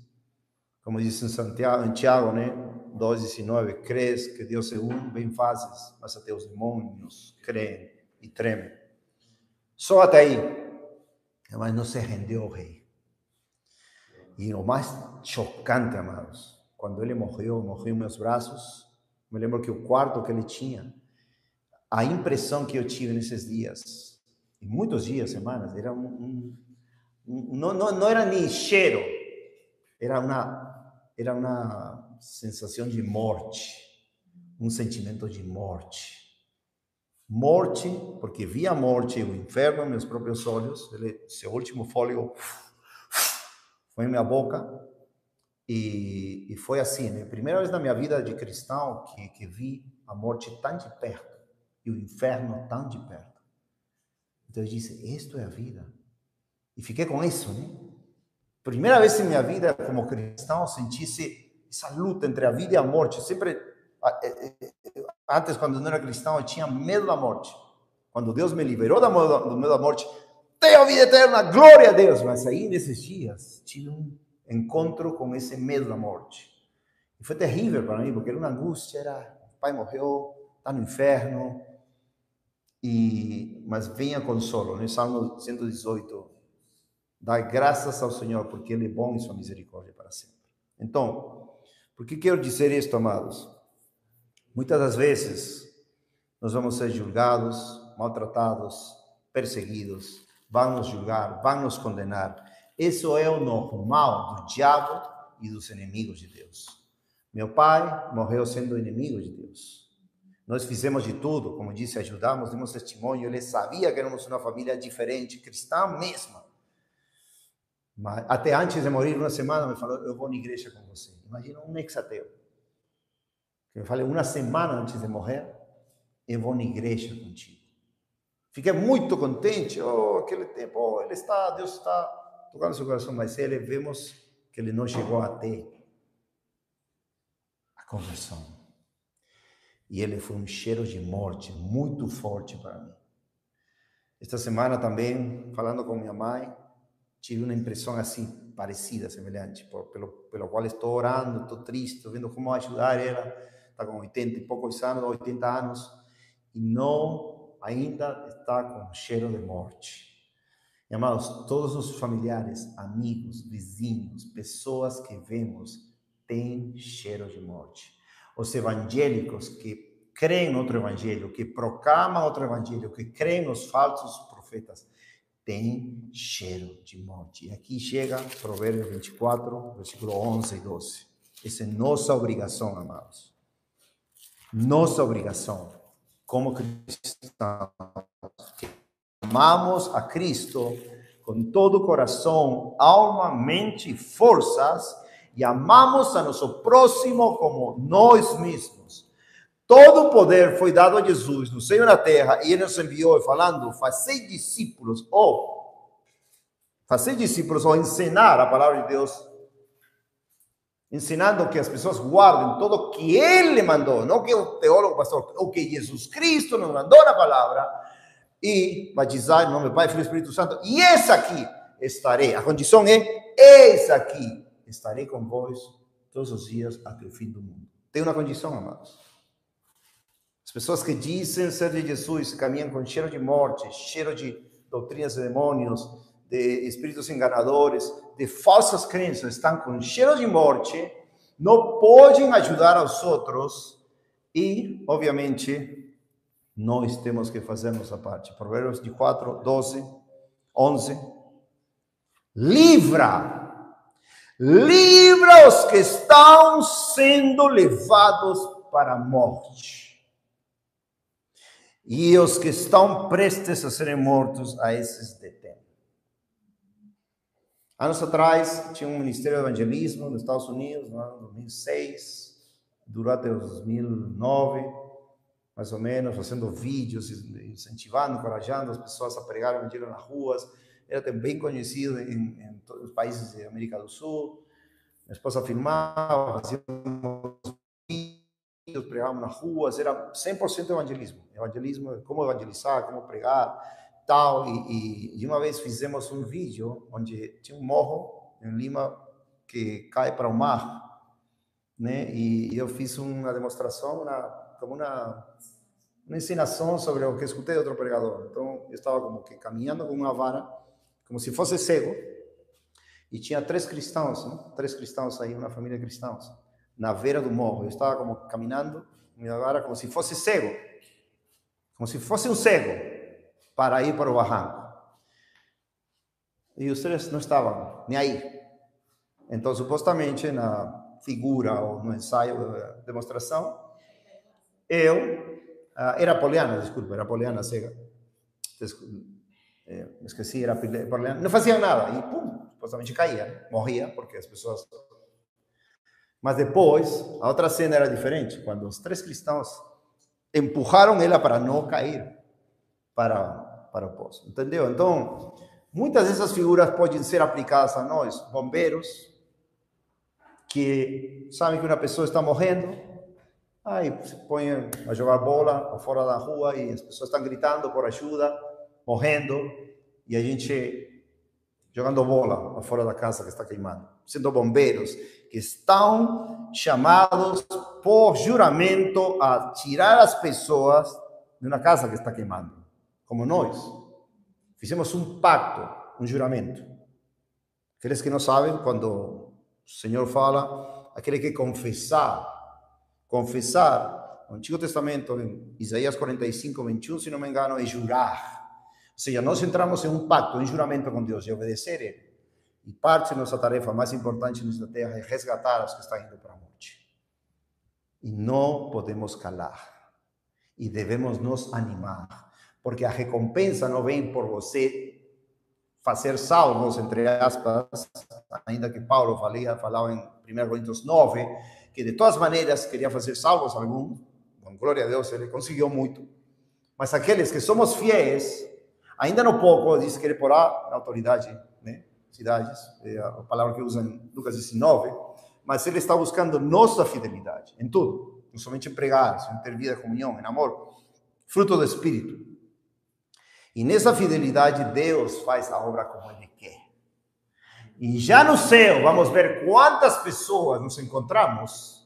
Como diz em Tiago, né? 2,19, crees que Deus é um, bem fazes, mas até os demônios creem e tremem. Só até aí. Mas não se rendeu ao rei. E o mais chocante, amados, quando ele morreu em meus braços, me lembro que o quarto que ele tinha, a impressão que eu tive nesses dias, e muitos dias, semanas, era não era nem cheiro, era uma sensação de morte, um sentimento de morte. Morte, porque vi a morte e o inferno em meus próprios olhos, seu último fôlego foi em minha boca. E foi assim, né? Primeira vez na minha vida de cristão que vi a morte tão de perto e o inferno tão de perto. Então eu disse, isto é a vida. E fiquei com isso, né? Primeira vez em minha vida como cristão sentisse essa luta entre a vida e a morte. Sempre, antes quando não era cristão, eu tinha medo da morte. Quando Deus me liberou do medo da morte, tenho a vida eterna, glória a Deus. Mas aí nesses dias tive um encontro com esse medo da morte. E foi terrível para mim, porque era uma angústia, o pai morreu, está no inferno, mas venha consolo, no Salmo 118, dá graças ao Senhor, porque Ele é bom e sua misericórdia para sempre. Então, por que quero dizer isto, amados? Muitas das vezes, nós vamos ser julgados, maltratados, perseguidos, vão nos julgar, vão nos condenar. Isso é o normal do diabo e dos inimigos de Deus. Meu pai morreu sendo inimigo de Deus. Nós fizemos de tudo, como disse, ajudamos, demos testemunho. Ele sabia que éramos uma família diferente, cristã mesma. Mas até antes de morir, uma semana, me falou, eu vou na igreja com você. Imagina um ex-ateu. Que me falou, uma semana antes de morrer, eu vou na igreja contigo. Fiquei muito contente. Aquele tempo, Deus está tocando seu coração, mas vemos que ele não chegou até a conversão. E ele foi um cheiro de morte muito forte para mim. Esta semana também, falando com minha mãe, tive uma impressão assim, parecida, semelhante, pelo qual estou orando, estou triste, estou vendo como ajudar ela. Está com 80 e poucos anos, 80 anos, e não, ainda está com cheiro de morte. E, amados, todos os familiares, amigos, vizinhos, pessoas que vemos, têm cheiro de morte. Os evangélicos que creem no outro evangelho, que proclamam outro evangelho, que creem nos falsos profetas, têm cheiro de morte. E aqui chega Provérbios 24, versículo 11 e 12. Essa é nossa obrigação, amados. Nossa obrigação como cristãos, amamos a Cristo com todo o coração, alma, mente e forças, e amamos a nosso próximo como nós mesmos. Todo o poder foi dado a Jesus no céu e na terra, e ele nos enviou falando, fazer discípulos, ou ensinar a palavra de Deus, ensinando que as pessoas guardem tudo o que ele mandou, não que o teólogo, pastor, o que Jesus Cristo nos mandou na palavra, e batizar em nome do Pai, Filho e Espírito Santo, e esse aqui estarei, a condição é, esse aqui estarei com vós todos os dias até o fim do mundo. Tem uma condição, amados. As pessoas que dizem ser de Jesus caminham com cheiro de morte, cheiro de doutrinas de demônios, de espíritos enganadores, de falsas crenças, estão com cheiro de morte, não podem ajudar aos outros e, obviamente, nós temos que fazer nossa parte. Provérbios 4, 12, 11. Livra os que estão sendo levados para a morte, e os que estão prestes a serem mortos, a esses detém. Anos atrás, tinha um ministério de evangelismo nos Estados Unidos, no ano 2006, durou até 2009, mais ou menos, fazendo vídeos, incentivando, encorajando as pessoas a pregar o evangelho nas ruas. Era bem conhecido em todos os países da América do Sul. Minha esposa filmava, fazíamos vídeos, pregávamos nas ruas, era 100% evangelismo, como evangelizar, como pregar, tal. E uma vez fizemos um vídeo onde tinha um morro em Lima que cai para o mar, né? E eu fiz uma demonstração, como uma ensinação sobre o que escutei de outro pregador. Então, eu estava como que caminhando com uma vara, como se fosse cego, e tinha 3 cristãos, né? 3 cristãos aí, uma família de cristãos, na beira do morro. Eu estava como caminhando com minha vara, como se fosse cego, como se fosse um cego, para ir para o barranco. E os 3 não estavam nem aí. Então, supostamente, na figura ou no ensaio da demonstração, eu era poliana cega. Esqueci, era poliana, não fazia nada, e pum, supostamente caía, morria, porque as pessoas... Mas depois, a outra cena era diferente, quando os 3 cristãos empurraram ela para não cair para o poço, entendeu? Então, muitas dessas figuras podem ser aplicadas a nós, bombeiros, que sabem que uma pessoa está morrendo, aí se põem a jogar bola fora da rua e as pessoas estão gritando por ajuda, morrendo, e a gente jogando bola fora da casa que está queimando, sendo bombeiros que estão chamados por juramento a tirar as pessoas de uma casa que está queimando, como nós. Fizemos um pacto, um juramento. Aqueles que não sabem, quando o Senhor fala, aquele que confessar, no Antigo Testamento, em Isaías 45, 21, se não me engano, é jurar. Ou seja, nós entramos em um pacto, em juramento com Deus, de obedecer Ele. E parte de nossa tarefa mais importante nesta terra é resgatar os que estão indo para a morte. E não podemos calar. E devemos nos animar. Porque a recompensa não vem por você fazer salvos, entre aspas, ainda que Paulo falava em 1 Coríntios 9, que de todas maneiras queria fazer salvos alguns, com glória a Deus, ele conseguiu muito. Mas aqueles que somos fiéis, ainda no pouco, diz que ele porá na autoridade, né? Cidades, é a palavra que usa em Lucas 19, mas ele está buscando nossa fidelidade em tudo, não somente em pregar, em ter vida, comunhão, em amor, fruto do Espírito. E nessa fidelidade, Deus faz a obra como Ele quer. E já no céu, vamos ver quantas pessoas nos encontramos.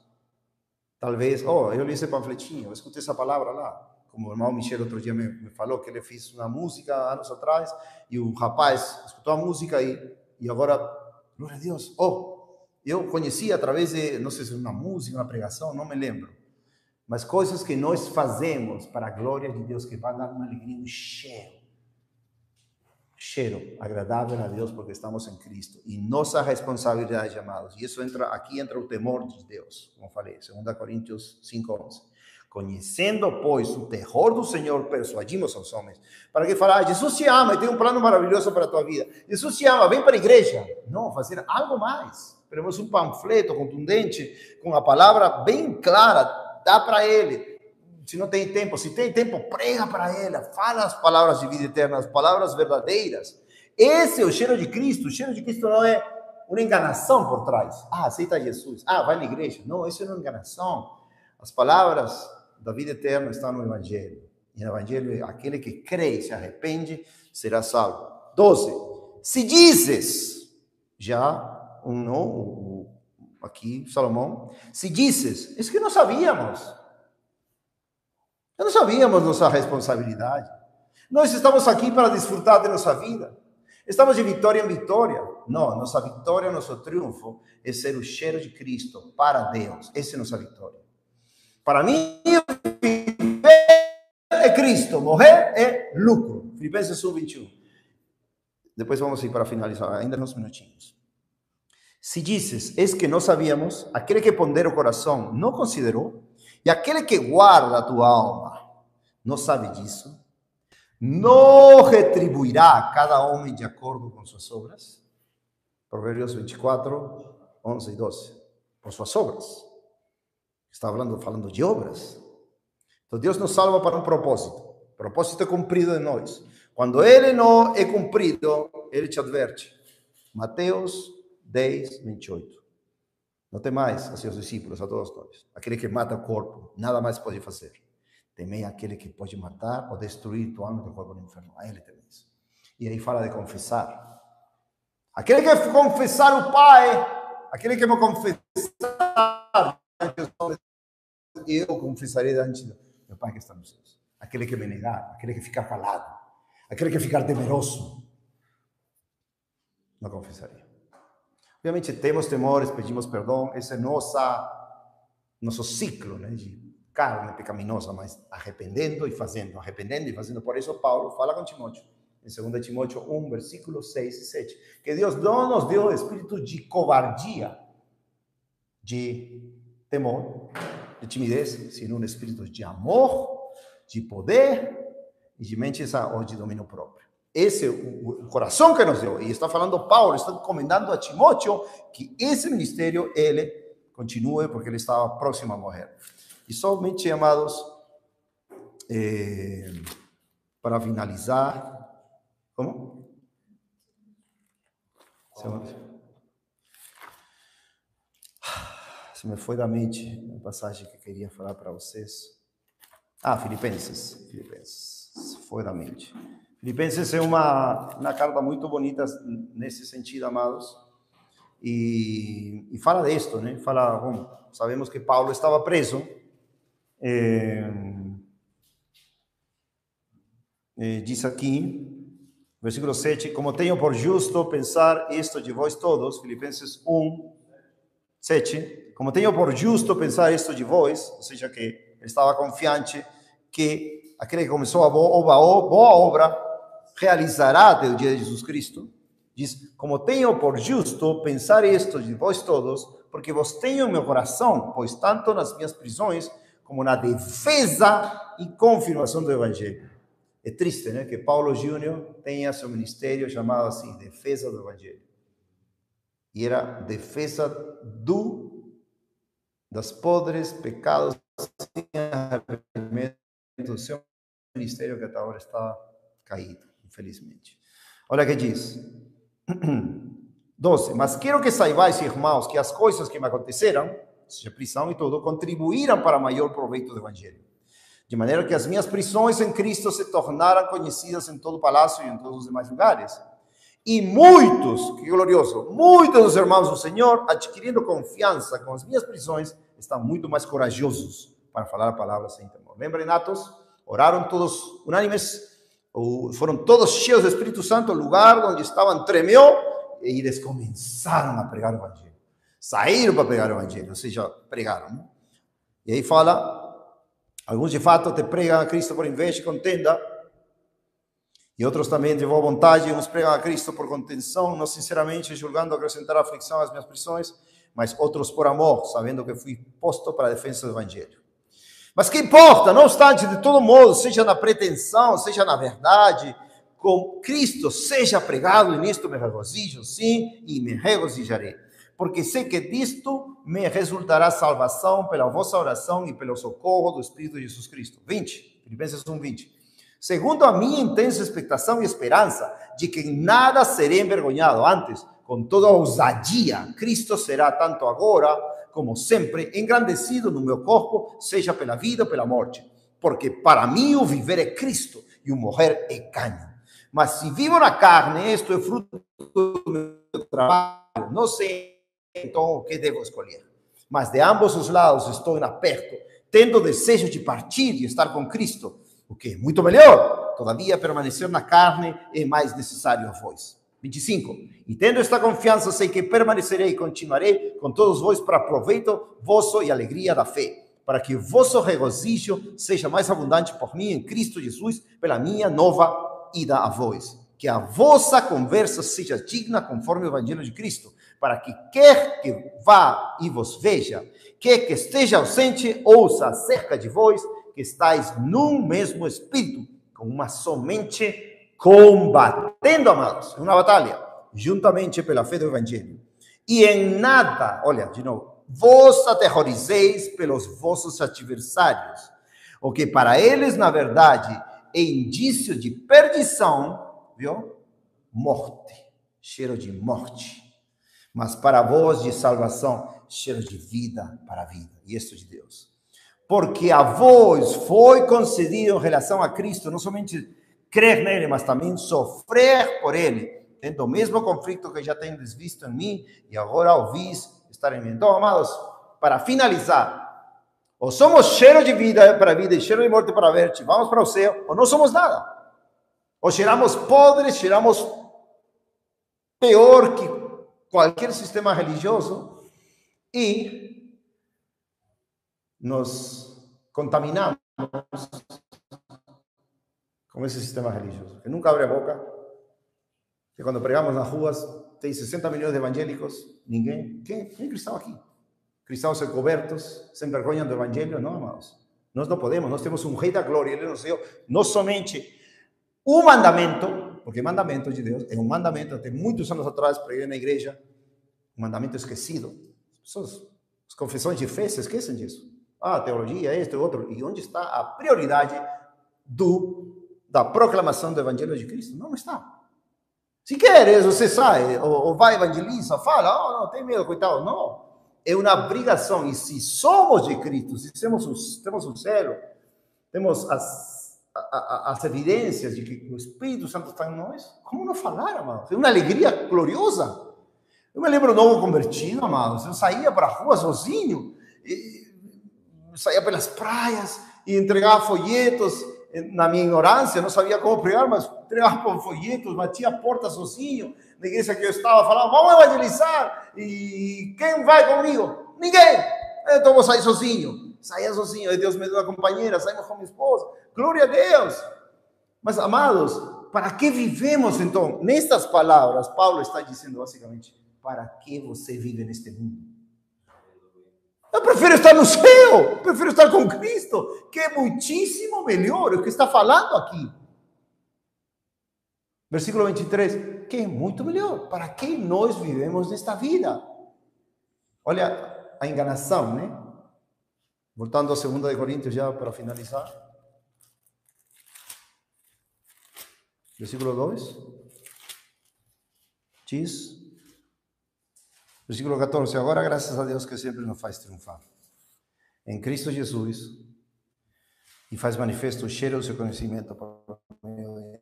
Talvez, eu li esse panfletinho, eu escutei essa palavra lá. Como o irmão Michel outro dia me falou, que ele fez uma música anos atrás, e o rapaz escutou a música e agora, glória a Deus, eu conheci através de, não sei se uma música, uma pregação, não me lembro, mas coisas que nós fazemos para a glória de Deus, que vai dar uma alegria, um cheiro agradável a Deus, porque estamos em Cristo, e nossa responsabilidade, amados, e isso aqui entra o temor de Deus, como falei, 2 Coríntios 5:11. Conhecendo, pois, o terror do Senhor, persuadimos aos homens. Para que falar, Jesus te ama e tem um plano maravilhoso para a tua vida. Jesus te ama, vem para a igreja. Não, fazer algo mais. Temos um panfleto contundente, com a palavra bem clara, dá para ele. Se não tem tempo, se tem tempo, prega para ele. Fala as palavras de vida eterna, as palavras verdadeiras. Esse é o cheiro de Cristo. O cheiro de Cristo não é uma enganação por trás. Aceita Jesus. Vai na igreja. Não, isso não é enganação. As palavras da vida eterna estão no Evangelho. E no Evangelho, aquele que crê e se arrepende, será salvo. 12. Se dizes, aqui, Salomão, se dizes, é que não sabíamos. Não sabíamos nossa responsabilidade. Nós estamos aqui para desfrutar de nossa vida. Estamos de vitória em vitória. Não, nossa vitória, nosso triunfo é ser o cheiro de Cristo para Deus. Essa é nossa vitória. Para mim, é Cristo, morrer é lucro. Filipenses 1:21. Depois vamos ir para finalizar, ainda uns minutinhos. Se dizes, es que não sabíamos, aquele que pondera o coração não considerou, e aquele que guarda a tua alma não sabe disso, não retribuirá a cada homem de acordo com suas obras? Provérbios 24, 11 e 12. Por suas obras. Está falando de obras. Então Deus nos salva para um propósito. O propósito é cumprido em nós. Quando ele não é cumprido, ele te adverte. Mateus 10, 28. Não temais a seus discípulos, a todos nós. Aquele que mata o corpo, nada mais pode fazer. Temei aquele que pode matar ou destruir tua alma e teu corpo no inferno. A ele temeis. E aí fala de confessar. Aquele que confessar o Pai, aquele que me confessar, eu confessarei diante do meu Pai que está nos céus. Aquele que me negar, aquele que ficar calado, aquele que ficar temeroso, não confessarei. Obviamente temos temores, pedimos perdão, esse é nosso ciclo, né, de carne pecaminosa, mas arrependendo e fazendo. Por isso Paulo fala com Timóteo, em 2 Timóteo 1, versículos 6 e 7, que Deus não nos deu espírito de covardia, de temor, de timidez, sino um espírito de amor, de poder e de mente ou de domínio próprio. Esse é o coração que nos deu. E está falando Paulo, está encomendando a Timóteo que esse ministério ele continue, porque ele estava próximo a morrer. E somente, amados, para finalizar, como? Se me foi da mente a passagem que eu queria falar para vocês. Filipenses. Foi da mente. Filipenses é uma carta muito bonita nesse sentido, amados. E fala disto, né? Sabemos que Paulo estava preso. Diz aqui, versículo 7, como tenho por justo pensar isto de vós todos, Filipenses 1, 7, como tenho por justo pensar isto de vós, ou seja, que ele estava confiante que aquele que começou a boa obra realizará até o dia de Jesus Cristo. Diz, como tenho por justo pensar isto de vós todos, porque vos tenho em meu coração, pois tanto nas minhas prisões, como na defesa e confirmação do Evangelho. É triste, né, que Paulo Júnior tenha seu ministério chamado assim, defesa do Evangelho. E era defesa das podres pecados do seu ministério que até agora está caído, infelizmente. Olha o que diz. 12. Mas quero que saibais, irmãos, que as coisas que me aconteceram, ou seja, prisão e tudo, contribuíram para maior proveito do Evangelho. De maneira que as minhas prisões em Cristo se tornaram conhecidas em todo o palácio e em todos os demais lugares. E muitos, que glorioso, muitos dos irmãos do Senhor, adquirindo confiança com as minhas prisões, estão muito mais corajosos para falar a palavra sem temor. Lembra em Atos? Oraram todos unânimes, foram todos cheios do Espírito Santo, o lugar onde estavam tremeu, e eles começaram a pregar o Evangelho. Saíram para pregar o Evangelho, ou seja, pregaram. Né? E aí fala, alguns de fato te pregam a Cristo por inveja e contenda, e outros também de boa vontade, uns pregam a Cristo por contenção, não sinceramente, julgando acrescentar aflição às minhas prisões, mas outros por amor, sabendo que fui posto para a defesa do Evangelho. Mas que importa, não obstante, de todo modo, seja na pretensão, seja na verdade, com Cristo seja pregado, e nisto me regozijo, sim, e me regozijarei. Porque sei que disto me resultará salvação pela vossa oração e pelo socorro do Espírito de Jesus Cristo. 20, Filipenses 1, 20. Segundo a minha intensa expectação e esperança, de que em nada serei envergonhado, antes, com toda ousadia, Cristo será tanto agora como sempre engrandecido no meu corpo, seja pela vida ou pela morte. Porque para mim o viver é Cristo e o morrer é ganho. Mas se vivo na carne, isto é fruto do meu trabalho, não sei então o que devo escolher. Mas de ambos os lados estou em aperto, tendo desejo de partir e estar com Cristo, o que é muito melhor. Todavia, permanecer na carne é mais necessário a vós. 25. E tendo esta confiança, sei que permanecerei e continuarei com todos vós para proveito vosso e alegria da fé, para que o vosso regozijo seja mais abundante por mim em Cristo Jesus, pela minha nova ida a vós. Que a vossa conversa seja digna conforme o Evangelho de Cristo, para que quer que vá e vos veja, quer que esteja ausente, ouça acerca de vós, que estáis num mesmo espírito, com uma só mente, combatendo, amados, uma batalha, juntamente pela fé do Evangelho. E em nada, olha, de novo, vos aterrorizeis pelos vossos adversários, o que para eles, na verdade, é indício de perdição, viu? Morte, cheiro de morte. Mas para vós de salvação, cheiro de vida para a vida. E isto de Deus. Porque a vós foi concedido em relação a Cristo, não somente crer nele, mas também sofrer por ele, tendo o mesmo conflito que já tendes visto em mim, e agora ouvis estar em mim. Então, amados, para finalizar, ou somos cheiro de vida para a vida e cheiro de morte para a morte, vamos para o céu, ou não somos nada. Ou cheiramos podres, cheiramos pior que qualquer sistema religioso e nos contaminamos com esse sistema religioso, que nunca abre a boca, que quando pregamos nas ruas tem 60 milhões de evangélicos, ninguém, quem cristão aqui? Cristãos encobertos, sem vergonha do evangelho, não, amados. Nós não podemos, nós temos um rei da glória, ele nos deu não somente um mandamento, porque mandamento de Deus é um mandamento, tem muitos anos atrás, preguei na igreja, um mandamento esquecido. As confissões de fé se esquecem disso. Ah, teologia, este, outro. E onde está a prioridade da proclamação do Evangelho de Cristo? Não está. Se queres, você sai, ou vai evangeliza, fala, não, tem medo, coitado. Não. É uma obrigação. E se somos de Cristo, se temos o céu, temos as evidências de que o Espírito Santo está em nós, como não falar, amados? É uma alegria gloriosa. Eu me lembro novo convertido, amados. Eu saía para a rua sozinho, saía pelas praias e entregava folhetos. Na minha ignorância, não sabia como pregar, mas entregava folhetos, batia a porta sozinho. Na igreja que eu estava, falava, vamos evangelizar. E quem vai comigo? Ninguém. Então vou sair sozinho. Saía sozinho. Aí Deus me deu uma companheira, saímos com minha esposa. Glória a Deus. Mas, amados, para que vivemos então? Nestas palavras, Paulo está dizendo basicamente, para que você vive neste mundo? Eu prefiro estar no céu, prefiro estar com Cristo, que é muitíssimo melhor, o que está falando aqui. Versículo 23, que é muito melhor. Para que nós vivemos nesta vida? Olha a enganação, né? Voltando a 2 Coríntios já para finalizar. Versículo 2. Diz... Versículo 14, agora graças a Deus que sempre nos faz triunfar em Cristo Jesus e faz manifesto o cheiro do seu conhecimento por meio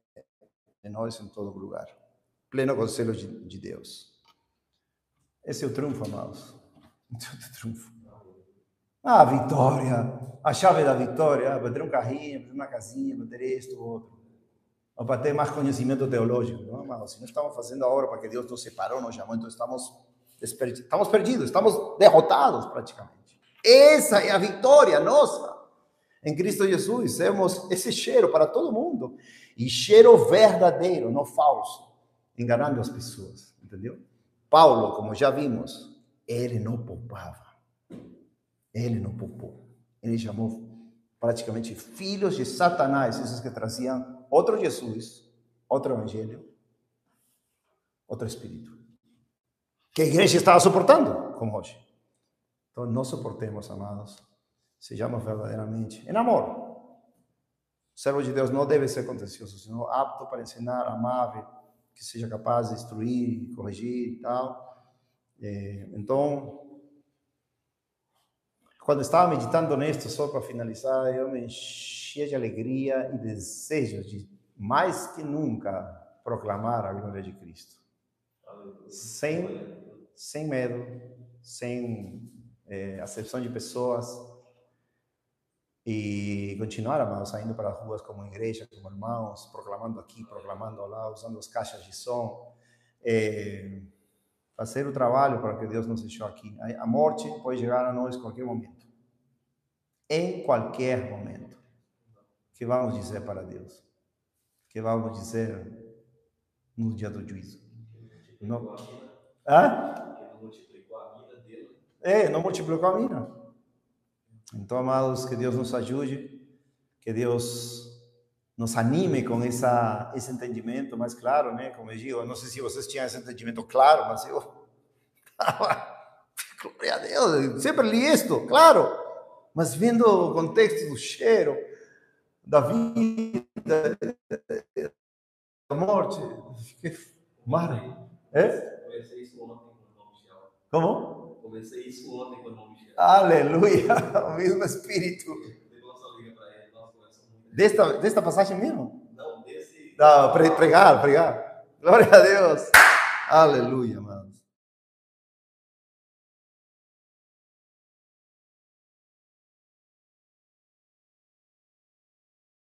de nós em todo lugar, pleno conselho de Deus. Esse é o triunfo, amados. Esse é o triunfo. A vitória, a chave da vitória, para ter um carrinho, para ter uma casinha, para ter isto, outro. Ou para ter mais conhecimento teológico. Não, amados, se nós estamos fazendo a obra para que Deus nos separou, nos chamou, então estamos perdidos, estamos derrotados praticamente. Essa é a vitória nossa. Em Cristo Jesus, temos esse cheiro para todo mundo. E cheiro verdadeiro, não falso, enganando as pessoas, entendeu? Paulo, como já vimos, ele não poupava. Ele não poupou. Ele chamou praticamente filhos de Satanás, esses que traziam outro Jesus, outro evangelho, outro espírito, que a igreja estava suportando, como hoje. Então, não suportemos, amados, sejamos verdadeiramente em amor. O servo de Deus não deve ser contencioso, senão apto para ensinar, amável, que seja capaz de instruir, corrigir e tal. Então, quando estava meditando nisto, só para finalizar, eu me enchia de alegria e desejo de, mais que nunca, proclamar a glória de Cristo. Sem medo, sem acepção de pessoas, e continuar, amados, saindo para as ruas como igreja, como irmãos, proclamando aqui, proclamando lá, usando as caixas de som, fazer o trabalho para que Deus nos deixou aqui. A morte pode chegar a nós em qualquer momento. Em qualquer momento. O que vamos dizer para Deus? O que vamos dizer no dia do juízo? Não. Não multiplicou a mina dele. Não multiplicou a mina. Então, amados, que Deus nos ajude, que Deus nos anime com esse entendimento mais claro, né? Como eu digo, eu não sei se vocês tinham esse entendimento claro, mas eu glória a Deus, sempre li isto, claro, mas vendo o contexto do cheiro, da vida, da morte, fiquei maravilhoso. Comecei isso ontem com o irmão Michel. Como? Comecei isso ontem com o irmão Michel. Aleluia, o mesmo Espírito. Desta passagem mesmo? Não, desse. Pregar. Glória a Deus. Aleluia, mano.